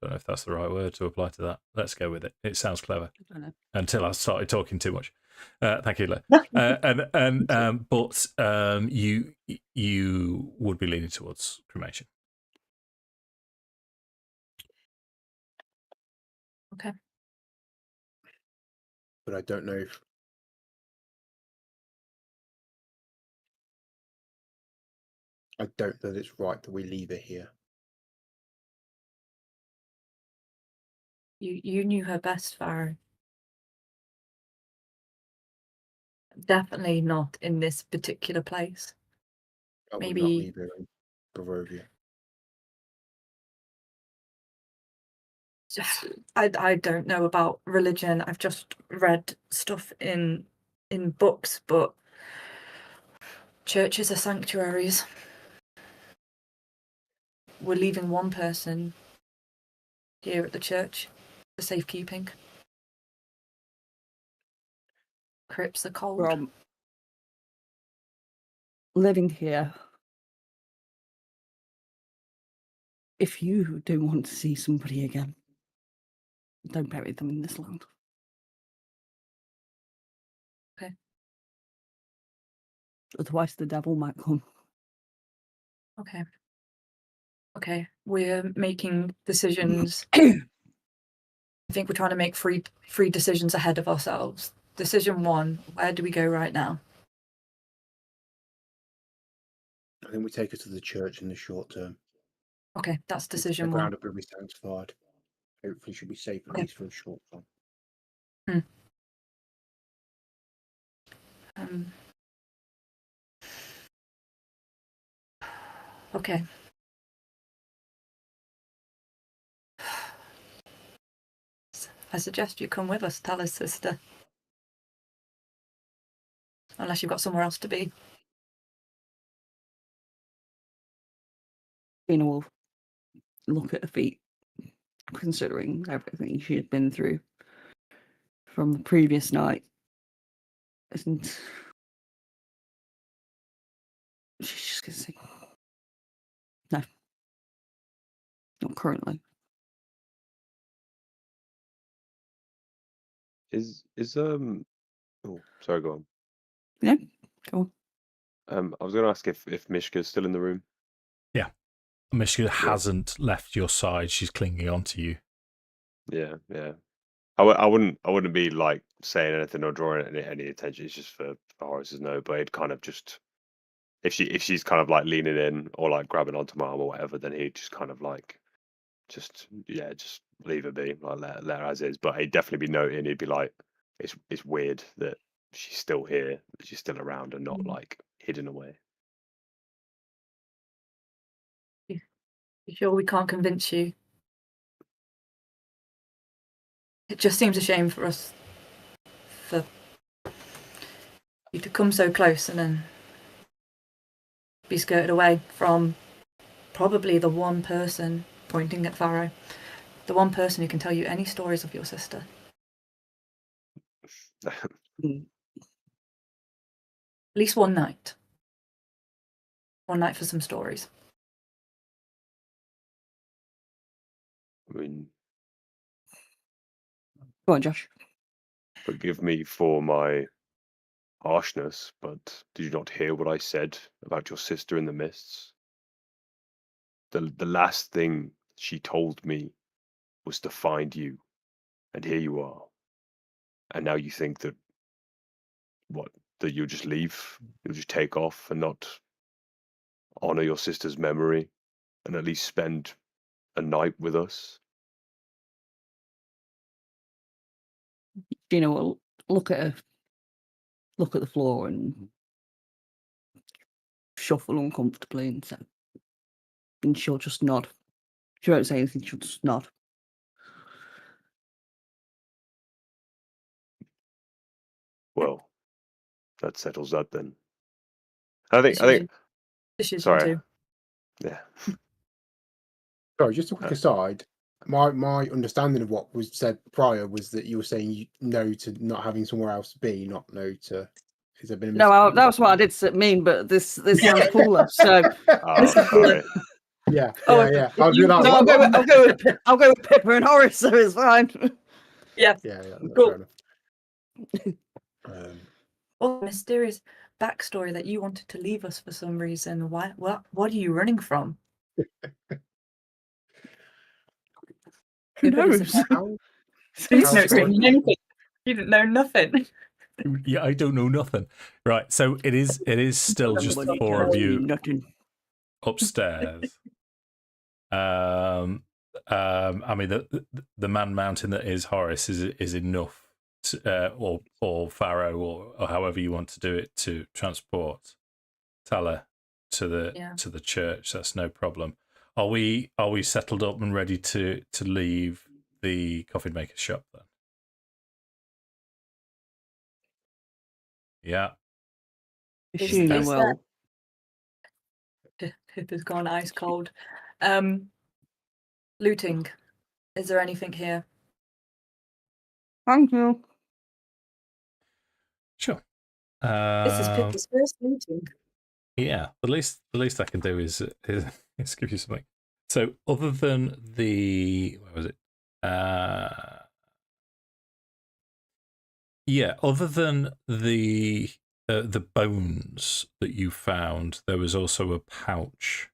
Don't know if that's the right word to apply to that. Let's go with it. It sounds clever. I don't know. Until I started talking too much. Thank you, Leah. But you would be leaning towards cremation. Okay. But I don't know if I don't know that it's right that we leave it here. You knew her best, Farrow. Definitely not in this particular place. That would not Maybe- me being Barovia. I don't know about religion. I've just read stuff in books, but churches are sanctuaries. We're leaving one person here at the church for safekeeping. Crypts are cold. From living here, if you do want to see somebody again, don't bury them in this land. Okay. Otherwise, the devil might come. Okay, we're making decisions. I think we're trying to make free decisions ahead of ourselves. Decision 1, where do we go right now? I think we take her to the church in the short term. Okay, that's decision The 1. ground up will be sanctified. Hopefully she'll be safe at Okay. least for a short time. Okay. I suggest you come with us, Tal's sister. Unless you've got somewhere else to be. Tina will look at her feet, considering everything she had been through from the previous night. And she's just going to say, no, not currently. Is oh, sorry, go on. Yeah, go on. I was going to ask if Mishka's still in the room. Mishka hasn't left your side. She's clinging on to you. Yeah. I wouldn't be like saying anything or drawing any attention. It's just for Horace's note, but it kind of just if she's kind of like leaning in or like grabbing onto my arm or whatever, then he'd just kind of like just leave her be, like let her as is. But he'd definitely be noting. He'd be like, it's weird that she's still here, that she's still around and not like hidden away. You sure we can't convince you? It just seems a shame for us for you to come so close and then be skirted away from probably the one person, pointing at Farrow, the one person who can tell you any stories of your sister. At least one night. One night for some stories. I mean, Go on, Josh. forgive me for my harshness, but did you not hear what I said about your sister in the mists? The last thing she told me was to find you, and here you are. And now you think that that you'll just leave, you'll just take off and not honor your sister's memory, and at least spend a night with us? Gina will look at the floor and shuffle uncomfortably and she'll just nod. She won't say anything, she'll just nod. Well, that settles that then. I think Decision sorry. 2. Yeah. Sorry, just a quick aside. My understanding of what was said prior was that you were saying no to not having somewhere else to be, not no to. Has there been a No, that was what I did mean, but this sounds cooler. So Sorry. Yeah. Oh, I'll do that. No, I'll go with Pippa and Horace, so it's fine. Yeah. Yeah, that's Cool. fair enough. Oh, mysterious backstory that you wanted to leave us for some reason. What are you running from? Who knows? How Please How's don't it say anything. You didn't know nothing. Yeah, I don't know nothing. Right, so it is still just the Nobody four of tells me you nothing. upstairs. I mean, the man mountain that is Horace is enough, or Farrow, or however you want to do it, to transport Tala to the Yeah. to the church. That's no problem. Are we settled up and ready to leave the coffin maker's shop then? Yeah. Ashina is will. Pippa's gone ice cold. Looting. Is there anything here? Thank you. Sure. This is Pippa's first looting. Yeah, the least I can do is give you something. So other than the where was it? Yeah, other than the bones that you found, there was also a pouch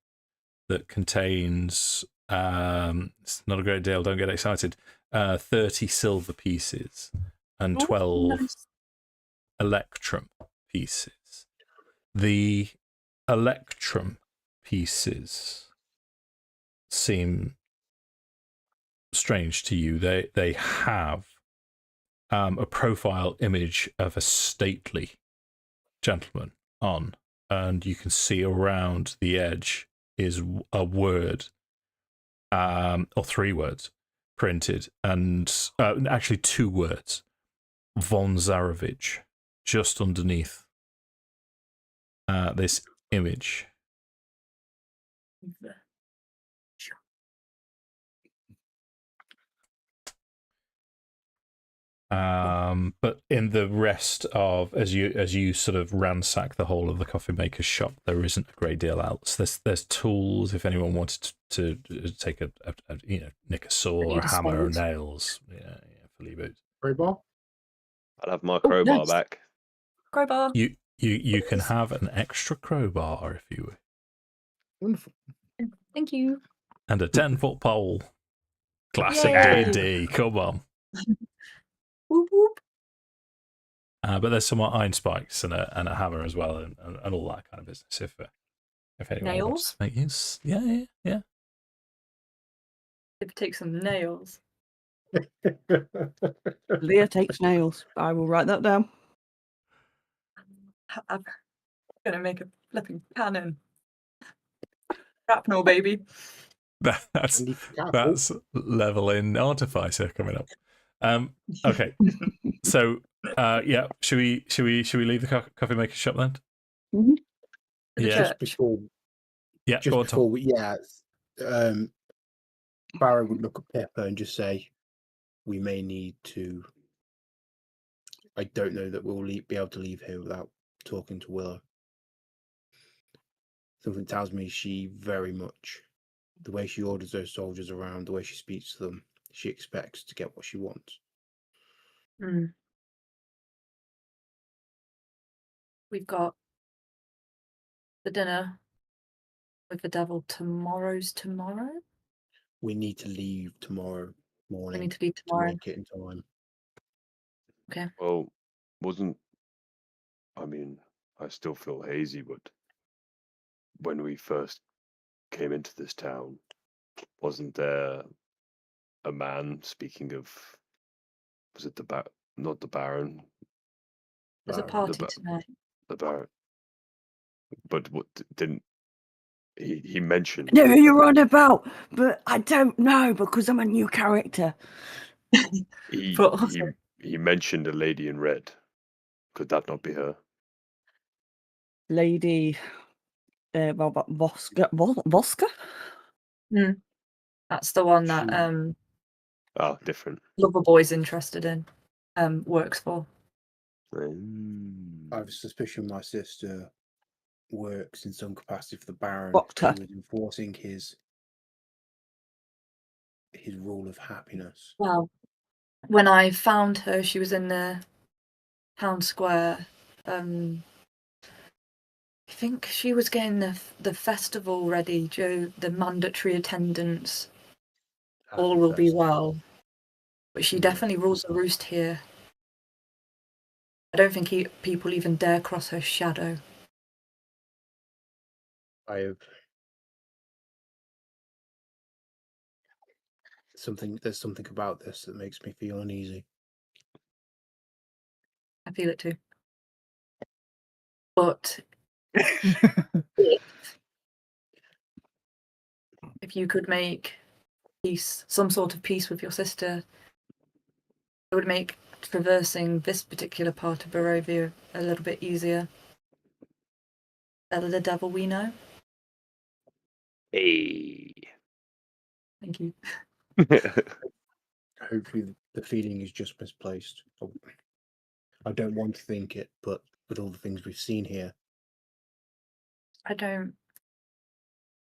that contains it's not a great deal, don't get excited. 30 silver pieces and 12 nice. electrum pieces. The electrum pieces seem strange to you. They have a profile image of a stately gentleman on, and you can see around the edge is a word, or 3 words printed, and actually 2 words, von Zarovich, just underneath this image. But in the rest of, as you sort of ransack the whole of the coffee maker's shop, there isn't a great deal else. There's tools if anyone wanted to take a nick a saw or a hammer or nails. Yeah, for Lee Crowbar? I'll have my crowbar nice. back. Crowbar. You can have an extra crowbar if you wish. Wonderful. Thank you. And a 10-foot pole. Classic Yay. D&D. Come on. Whoop, whoop. But there's some more iron spikes and a hammer as well, and all that kind of business. If anyone wants Nails? to make use, yeah. Pippa takes some nails. Leah takes nails. I will write that down. I'm gonna make a flipping cannon. Shrapnel, baby. That's leveling artificer coming up. Okay, so yeah, should we leave the coffee maker's shop then? Mm-hmm. Yeah, Just before Barrow would look at Pippa and just say, "We may need to." I don't know that we'll be able to leave here without talking to Willow. Something tells me she very much, the way she orders those soldiers around, the way she speaks to them, she expects to get what she wants. We've got the dinner with the devil tomorrow. We need to leave tomorrow morning. We need to leave tomorrow. To make it in time. Okay. Well, I still feel hazy, but when we first came into this town, wasn't there a man speaking of, was it not the Baron? There's a party tonight. The Baron. But what didn't he mentioned? I know who you're on about, but I don't know because I'm a new character. He mentioned a lady in red. Could that not be her? Lady Voska? That's the one that different. Loverboy's interested in. Works for. I have a suspicion my sister works in some capacity for the Baron. Doctor. He was enforcing his rule of happiness. Well, when I found her, she was in the town square. I think she was getting the festival ready, the mandatory attendance. All will be well. But she definitely rules the roost here. I don't think people even dare cross her shadow. There's something about this that makes me feel uneasy. I feel it too. But If you could make peace, some sort of peace with your sister, it would make traversing this particular part of Barovia a little bit easier. Better the devil we know. Hey. Thank you. Hopefully the feeling is just misplaced. I don't want to think it, but with all the things we've seen here. I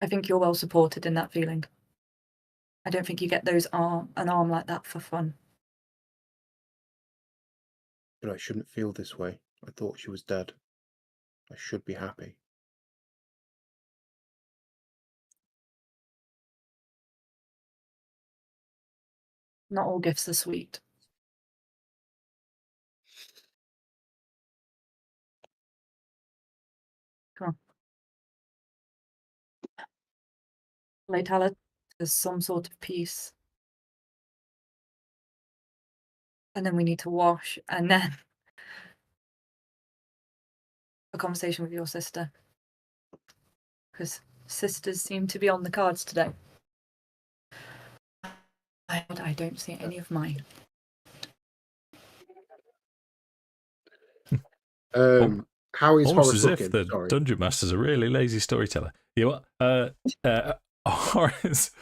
think you're well supported in that feeling. I don't think you get an arm like that for fun. But I shouldn't feel this way. I thought she was dead. I should be happy. Not all gifts are sweet. Come on. Latala, there's some sort of peace. And then we need to wash, and then a conversation with your sister. Because sisters seem to be on the cards today. I don't see any of mine. How is Almost Horace as looking? if the Sorry. Dungeon Master's a really lazy storyteller. You know what? Horace.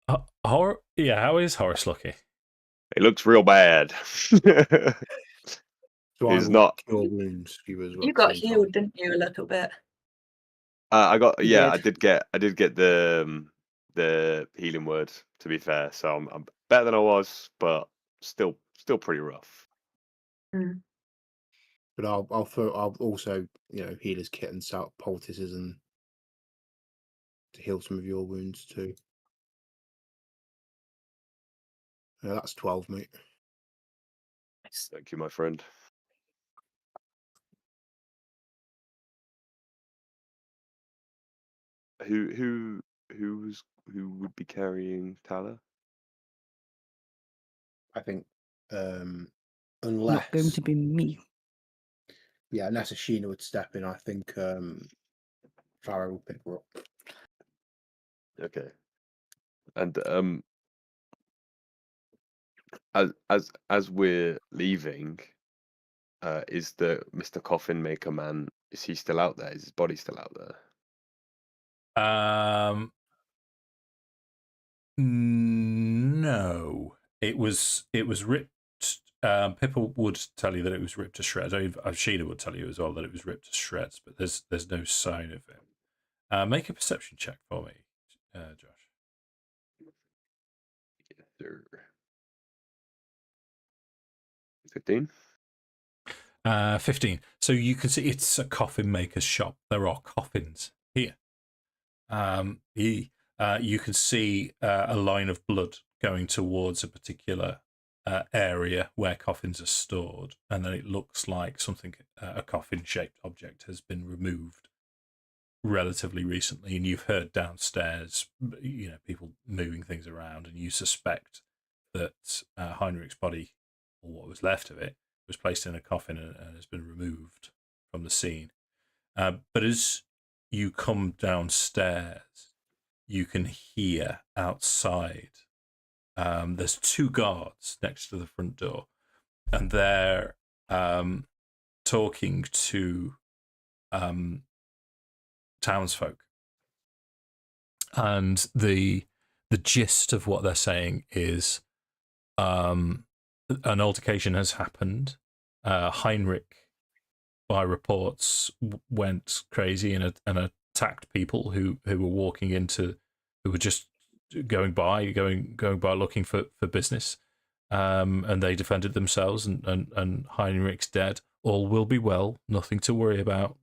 How is Horace looking? It looks real bad. So He's I not. cure wounds. You got healed, didn't you, a little bit? I got You I did. did get the healing word, to be fair. So I'm better than I was, but still pretty rough. Mm. But I'll also heal his kit and set up poultices and to heal some of your wounds too. That's 12, mate. Thank you, my friend. Who would be carrying Tala? I think unless Not going to be me. Yeah, unless Ashina would step in, I think Farrow will pick her up. Okay. And as we're leaving, is the Mr. Coffin Maker man, is he still out there? Is his body still out there? No. It was ripped. Pippa would tell you that it was ripped to shreds. Ashina would tell you as well that it was ripped to shreds, but there's no sign of him. Make a perception check for me, Josh. Yes, sir. 15. 15. So you can see it's a coffin maker's shop. There are coffins here. You can see a line of blood going towards a particular area where coffins are stored, and then it looks like a coffin-shaped object has been removed relatively recently, and you've heard downstairs, people moving things around, and you suspect that Heinrich's body, or what was left of it, was placed in a coffin and has been removed from the scene. But as you come downstairs, you can hear outside. There's 2 guards next to the front door, and they're talking to townsfolk. And the gist of what they're saying is an altercation has happened. Heinrich, by reports, went crazy and attacked people who were walking into, who were just going by looking for business, and they defended themselves, and Heinrich's dead. All will be well. Nothing to worry about.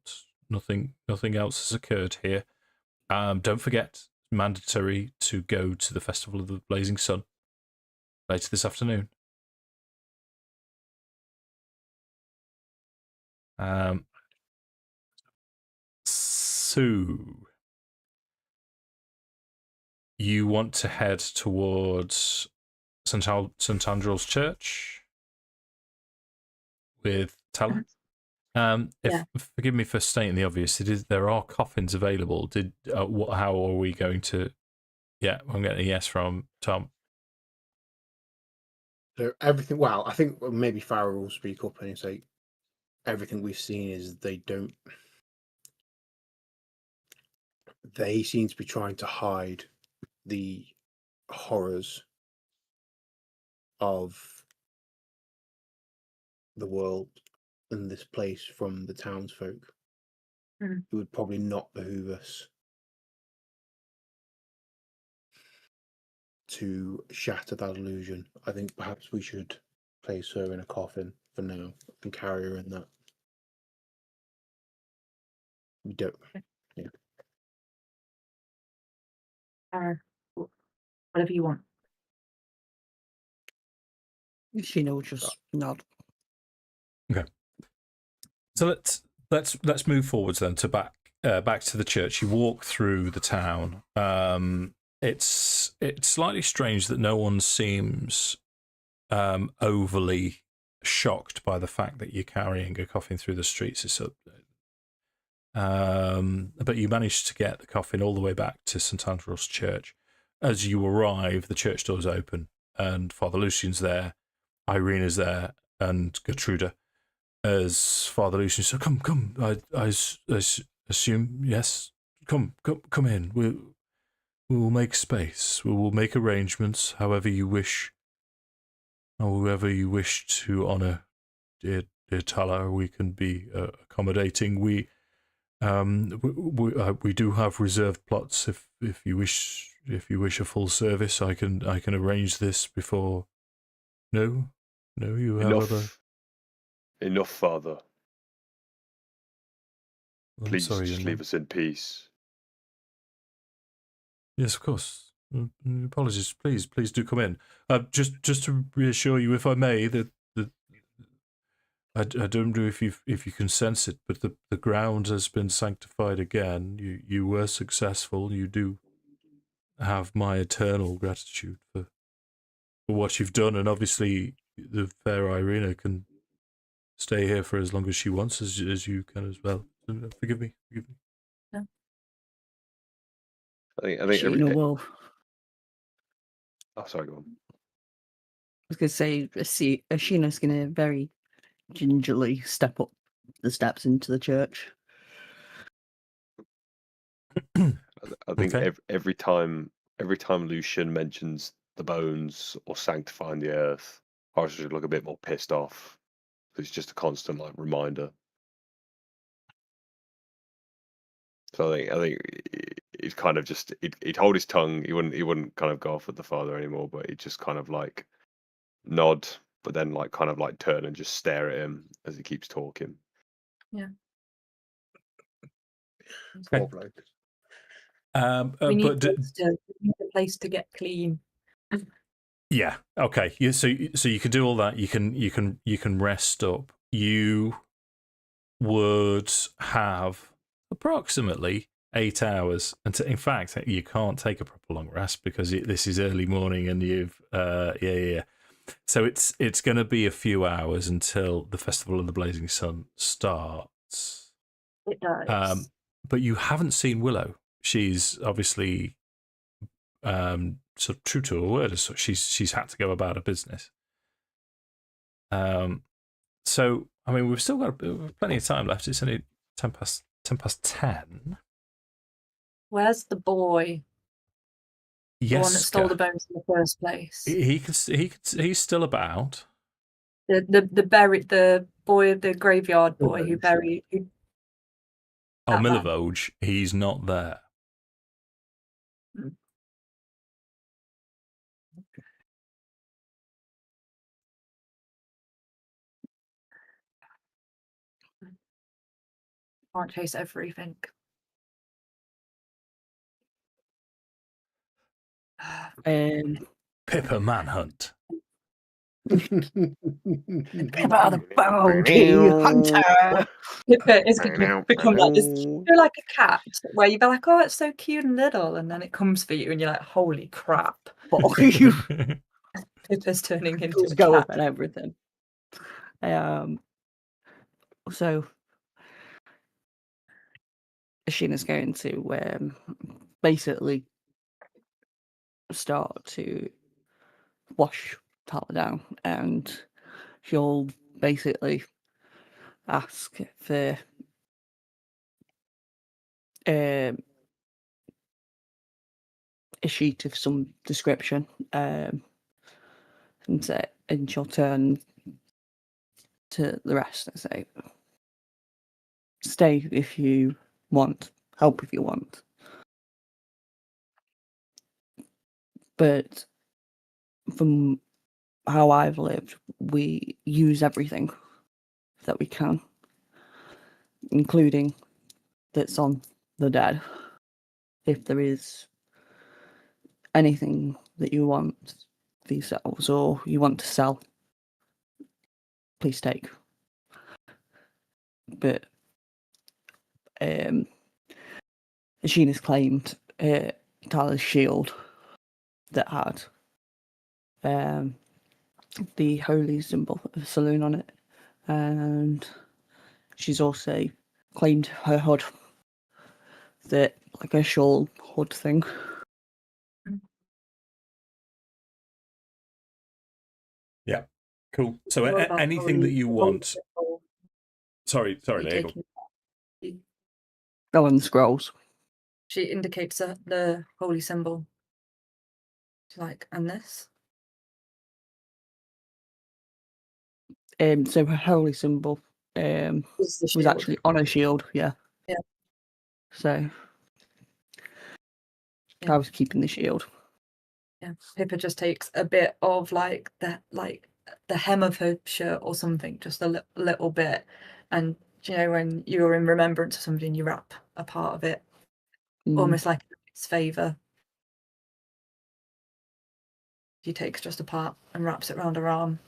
Nothing else has occurred here. Don't forget, mandatory to go to the Festival of the Blazing Sun later this afternoon. So you want to head towards St. Andrew's Church with Tala? Forgive me for stating the obvious. There are coffins available. How are we going to? Yeah, I'm getting a yes from Tom. So everything. Well, I think maybe Farrell will speak up and say everything we've seen is they don't. They seem to be trying to hide the horrors of the world and this place from the townsfolk. Mm. It would probably not behoove us to shatter that illusion. I think perhaps we should place her in a coffin for now and carry her in that. We don't. Yeah. Whatever you want. Ashina will just nod. Okay. So let's move forwards then to back to the church. You walk through the town. It's slightly strange that no one seems overly shocked by the fact that you're carrying a coffin through the streets. But you managed to get the coffin all the way back to St Andrew's Church. As you arrive, the church doors open, and Father Lucian's there, Irena's there, and Gertruda. As Father Lucian said, "Come, I assume yes. Come in. We will make space. We will make arrangements, however you wish. However you wish to honour dear Tala, we can be accommodating. We do have reserved plots. If you wish a full service, I can arrange this before. No, you have other. Enough, Father. I'm sorry, just leave us in peace. Yes, of course. Apologies. Please do come in. Just to reassure you, if I may, that I don't know if you can sense it, but the ground has been sanctified again. You were successful. You do have my eternal gratitude for what you've done, and obviously the fair Irena can stay here for as long as she wants, as you can as well. So, forgive me. No. I think Ashina will. Oh, sorry, go on. I was going to say, Ashina's going to very gingerly step up the steps into the church. I think Okay. every time Lucian mentions the bones or sanctifying the earth, I should look a bit more pissed off. It's just a constant reminder. So I think he'd kind of just he'd hold his tongue. He wouldn't kind of go off with the father anymore, but he'd just kind of nod, but then turn and just stare at him as he keeps talking. Yeah. Okay. We need a place to get clean. Yeah. Okay. So you can do all that. You can rest up. You would have approximately 8 hours, and in fact, you can't take a proper long rest because this is early morning, and you've yeah. So it's going to be a few hours until the Festival of the Blazing Sun starts. It does. But you haven't seen Willow. She's obviously sort of true to her word, so she's had to go about her business. So I mean, we've still got plenty of time left. It's only 10:10. Where's the boy? Yes, the one that stole the bones in the first place. He's still about. The boy, the graveyard boy who buried. Milivoj, he's not there. Can't chase everything. Pippa manhunt. Pippa the bounty hunter. Pippa is going to become like this. You're like a cat where you're like, oh, it's so cute and little, and then it comes for you, and you're like, holy crap! Pippa's turning into a go cat up and everything. So Ashina's going to basically start to wash Tala down, and she'll basically ask for a sheet of some description, and she'll turn to the rest and say, "Stay if you want, help if you want, but from how I've lived, we use everything that we can, including that's on the dead. If there is anything that you want for yourselves or you want to sell, please take." But Ashina's claimed Tala's shield that had the holy symbol of the saloon on it, and she's also claimed her hood, that like a shawl hood thing. Yeah, cool. So What about anything that you holy want. symbol? Sorry, You Leah. taking- Ellen Scrolls. She indicates the holy symbol. She's like, and this? So her holy symbol Is the was shield. actually on a shield, yeah. Yeah. So Yeah. I was keeping the shield. Yeah. Pippa just takes a bit of the hem of her shirt or something, just a little bit, and when you're in remembrance of something, you wrap a part of it, almost like its favour. She takes just a part and wraps it around her arm.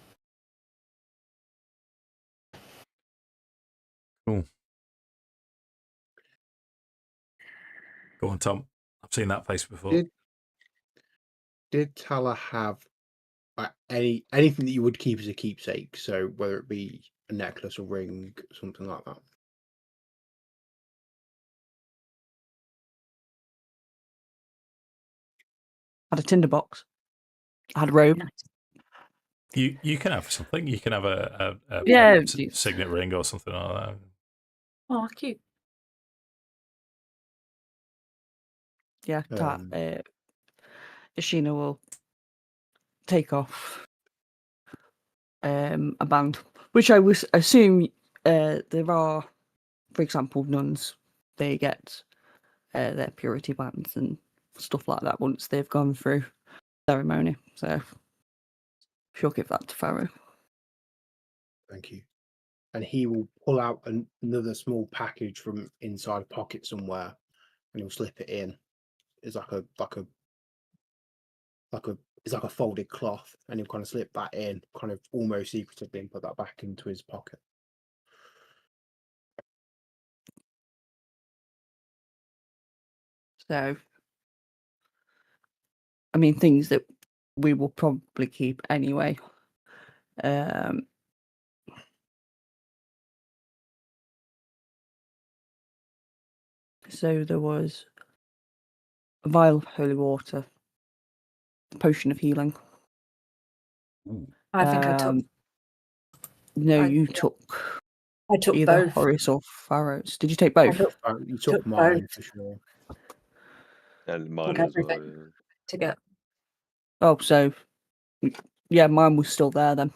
Cool. Go on, Tom. I've seen that face before. Did Tala have anything that you would keep as a keepsake? So whether it be a necklace or ring, something like that. I had a tinderbox. I had a robe. Nice. You can have something. You can have a Yeah. signet ring or something like that. Oh, cute. Yeah, Ashina will take off a band, which I was assume there are, for example, nuns. They get their purity bands and stuff like that once they've gone through ceremony. So she'll give that to Farrow. Thank you. And he will pull out another small package from inside a pocket somewhere, and he'll slip it in. It's like a folded cloth, and he'll kind of slip that in, kind of almost secretively, and put that back into his pocket. So, I mean, things that we will probably keep anyway. So there was a vial of holy water, a potion of healing. I think I took. No, I took either both. Horace or Farrow's. Did you take both? You took Took mine both. for sure. And mine Took as well. everything. To get. Oh, so yeah, mine was still there then.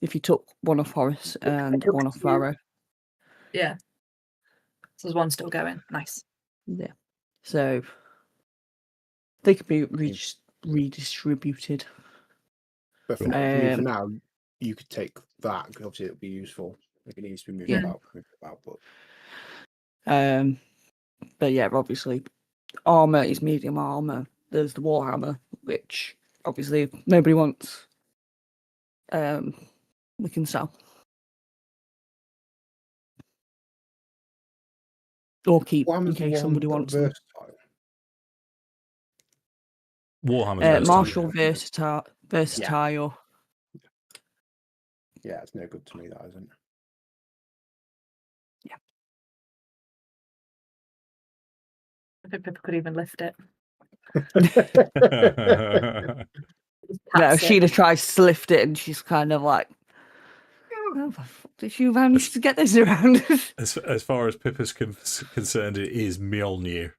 If you took one off Horace and took one off two. Farrow. Yeah. So there's one still going. Nice. Yeah. So they could be redistributed. But for now, you could take that, because obviously it'll be useful if it needs to be moved about. But yeah, obviously, armor is medium armor. There's the warhammer, which obviously if nobody wants. We can sell or keep in case somebody wants them. Warhammer's Martial, versatile. Yeah, it's no good to me, that isn't. Yeah. think Pippa could even lift it. Just No, pats it. Ashina tries to lift it and she's kind of like, how the fuck did you manage to get this around? As far as Pippa's concerned, it is Mjolnir.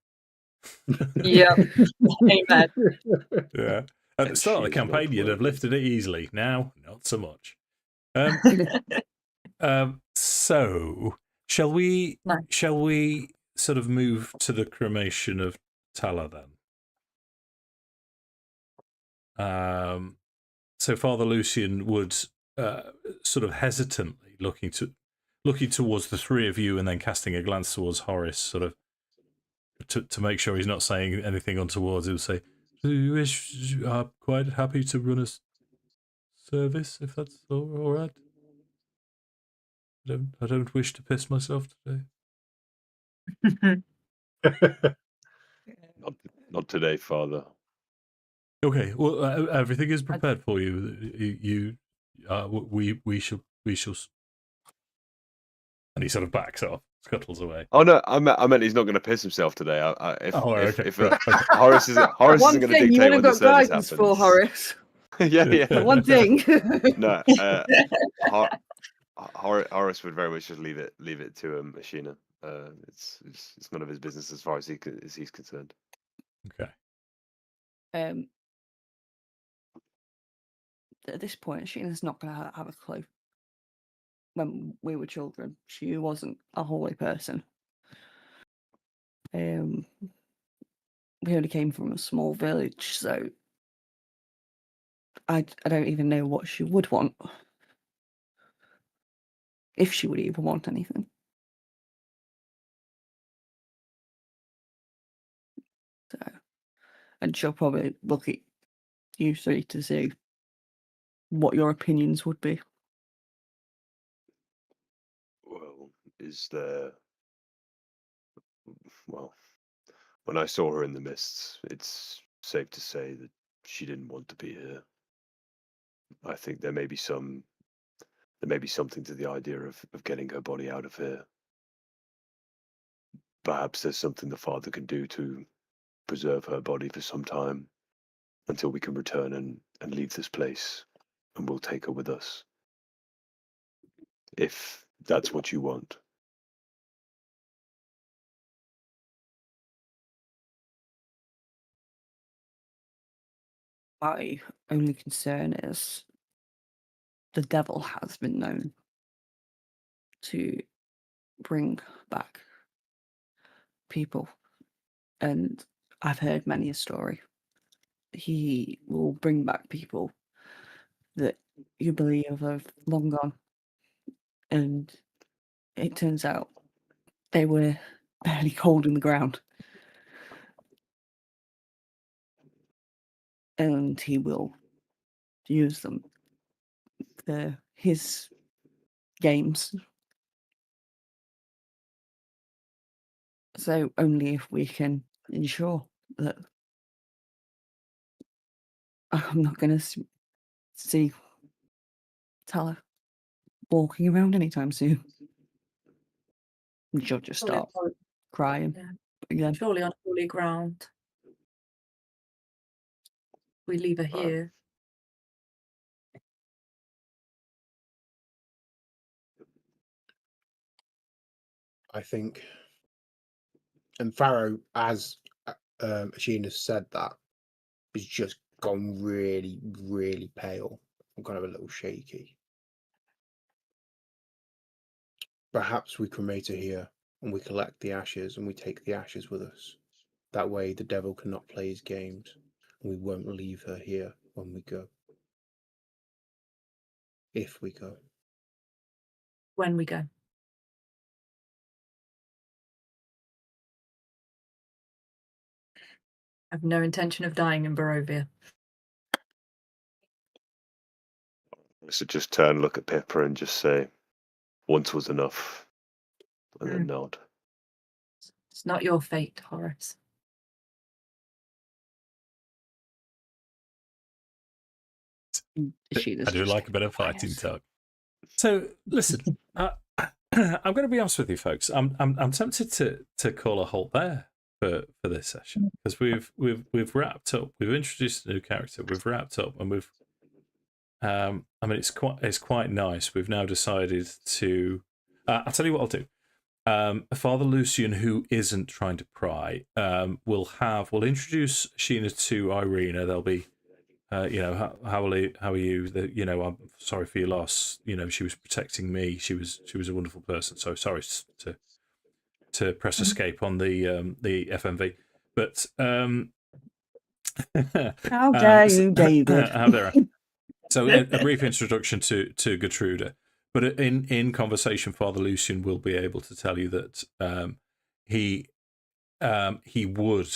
Yeah. Amen. Yeah. At the start of the She's campaign, you'd have noteworthy. lifted it easily. Now, not so much. So, shall we No. sort of move to the cremation of Tala then? So Father Lucian would sort of hesitantly looking towards the three of you and then casting a glance towards Horace, sort of to make sure he's not saying anything untoward. He would say, "Do you wish? I'm quite happy to run a service if that's all right. I don't wish to piss myself today." Not today, Father. Okay, well, everything is prepared for you. We shall. And he sort of backs off, scuttles away. Oh no, I meant he's not going to piss himself today. If Horace isn't One going to thing you dictate would when have the got service guidance happens. for, Horace. yeah. One thing. No, Horace would very much just leave it to Ashina. It's none of his business as far as he's concerned. Okay. At this point, Sheena's not going to have a clue. When we were children, she wasn't a holy person. We only came from a small village, so I don't even know what she would want. If she would even want anything. So, and she'll probably look at you three to see what your opinions would be. Well, when I saw her in the mists, it's safe to say that she didn't want to be here. I think there may be something to the idea of getting her body out of here. Perhaps there's something the father can do to preserve her body for some time until we can return and leave this place, and we'll take her with us. If that's what you want. My only concern is the devil has been known to bring back people, and I've heard many a story. He will bring back people that you believe have long gone, and it turns out they were barely cold in the ground. And he will use them for his games. So only if we can ensure that I'm not going to see Tala walking around anytime soon. And she'll just start crying again. Surely on holy ground. We leave her here. I think, and Farrow, as Ashina said that, has just gone really, really pale. I'm kind of a little shaky. Perhaps we cremate her here and we collect the ashes and we take the ashes with us. That way the devil cannot play his games and we won't leave her here when we go. If we go. When we go. I have no intention of dying in Barovia. So just turn, look at Pippa and just say, once was enough. And then nod. It's not your fate, Horace. I do like a bit of fighting talk. So listen, I'm going to be honest with you, folks. I'm tempted to call a halt there for this session because we've wrapped up. We've introduced a new character. We've wrapped up, and we've. I mean, it's quite nice. We've now decided to. I'll tell you what I'll do. Father Lucian, who isn't trying to pry, will introduce Ashina to Irina. They'll be, how are you? I'm sorry for your loss. She was protecting me. She was a wonderful person. So sorry to press escape on the FMV, but how dare you, David? How dare I? So a brief introduction to Gertruda. But in conversation, Father Lucian will be able to tell you that he would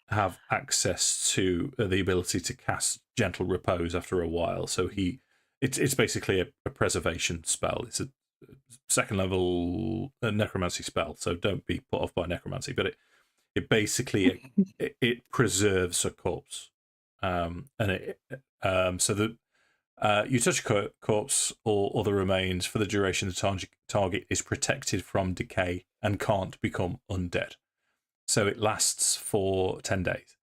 have access to the ability to cast Gentle Repose after a while. So it's basically a preservation spell. It's a second level necromancy spell. So don't be put off by necromancy. But it basically it preserves a corpse, and so that. You touch a corpse or other remains for the duration the target is protected from decay and can't become undead. So it lasts for 10 days,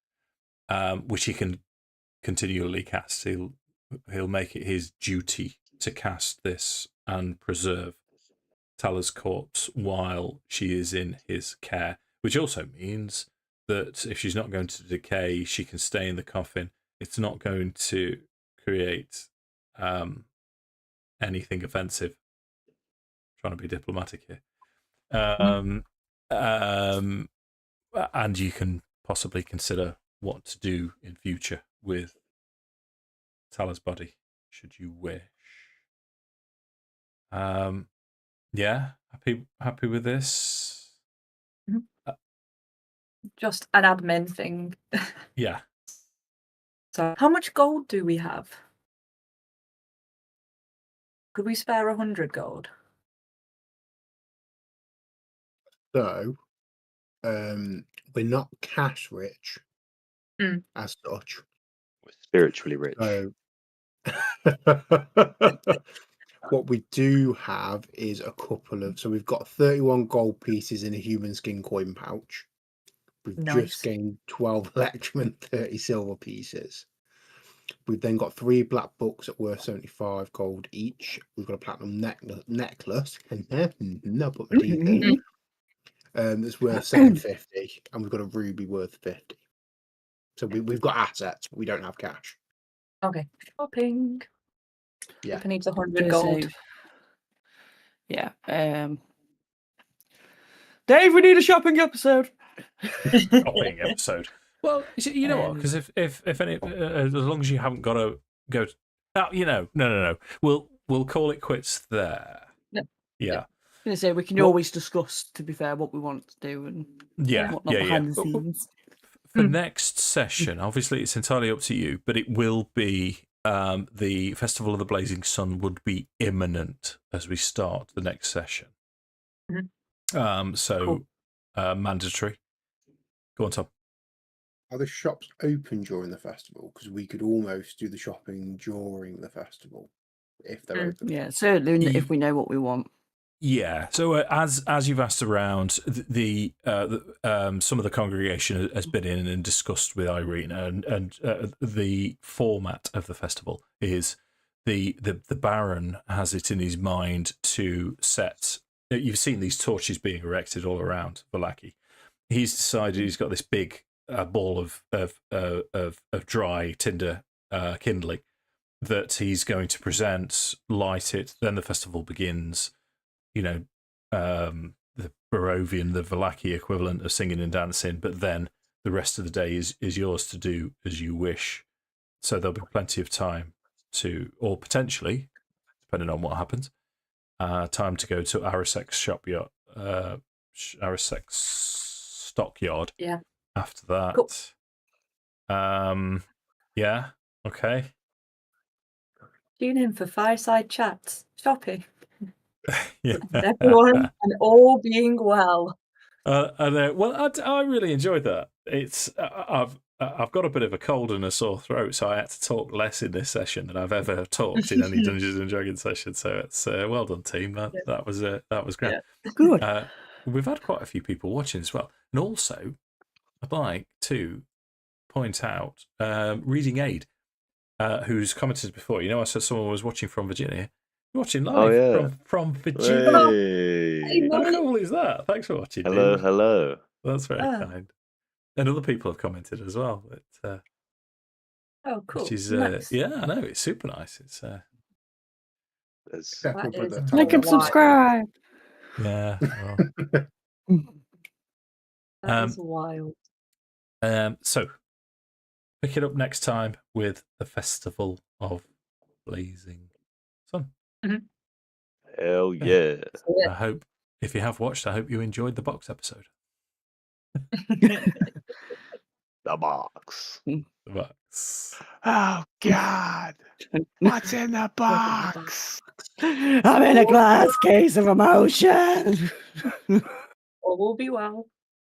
which he can continually cast. He'll make it his duty to cast this and preserve Tala's corpse while she is in his care, which also means that if she's not going to decay, she can stay in the coffin. It's not going to create anything offensive. Trying to be diplomatic here. And you can possibly consider what to do in future with Tala's body, should you wish. Yeah, happy with this. Just an admin thing. Yeah. So, how much gold do we have? Could we spare 100 gold? So, we're not cash rich as such. We're spiritually rich. So, what we do have is a couple of. So we've got 31 gold pieces in a human skin coin pouch. We've just gained 12 electrum and 30 silver pieces. We've then got 3 black books at worth 75 gold each. We've got a platinum necklace. No, put my teeth in. That's worth 750, and we've got a ruby worth 50. So we've got assets, but we don't have cash. Okay, shopping. Yeah, Pippa needs 100 gold. Yeah. Dave, we need a shopping episode. Shopping episode. Well, you know what? Because if any, as long as you haven't got to go, no. We'll call it quits there. No. Yeah. I was going to say we can always discuss, to be fair, what we want to do and whatnot behind the scenes. For next session, obviously it's entirely up to you, but it will be the Festival of the Blazing Sun would be imminent as we start the next session. Cool. Mandatory. Go on, Tom. Are the shops open during the festival? Because we could almost do the shopping during the festival if they're open. Yeah, certainly if we know what we want. Yeah. So as you've asked around, the some of the congregation has been in and discussed with Irina, and the format of the festival is the Baron has it in his mind to set. You've seen these torches being erected all around Vallaki. He's decided he's got this big ball of dry tinder kindling that he's going to present, light it. Then the festival begins. The Barovian, the Vallaki equivalent of singing and dancing, but then the rest of the day is yours to do as you wish. So there'll be plenty of time to, or potentially, depending on what happens, time to go to Arasek's Arasek's stockyard. Yeah. After that. Cool. Yeah. Okay. Tune in for fireside chats, shopping. Yeah. Everyone and all being well. Well, I really enjoyed that. It's I've got a bit of a cold and a sore throat, so I had to talk less in this session than I've ever talked in any Dungeons and Dragons session. So it's well done, team. That was great. Yeah. Good. We've had quite a few people watching as well, and also I'd like to point out Reading Aid, who's commented before. You know, I said someone was watching from Virginia. You're watching live Oh, yeah. from Virginia. Hey. How cool is that? Thanks for watching. Hello, dude. hello. That's very kind. And other people have commented as well. But, Oh, cool. which is, Nice. yeah, I know. It's super nice. It's, Except That for is the Like and wild. subscribe. yeah. Well, That is wild. so, pick it up next time with the Festival of Blazing Sun. Hell yeah. I hope, if you have watched, I hope you enjoyed the box episode. The box. The box. Oh, God. What's in the box? I'm in a glass case of emotion. All will be well.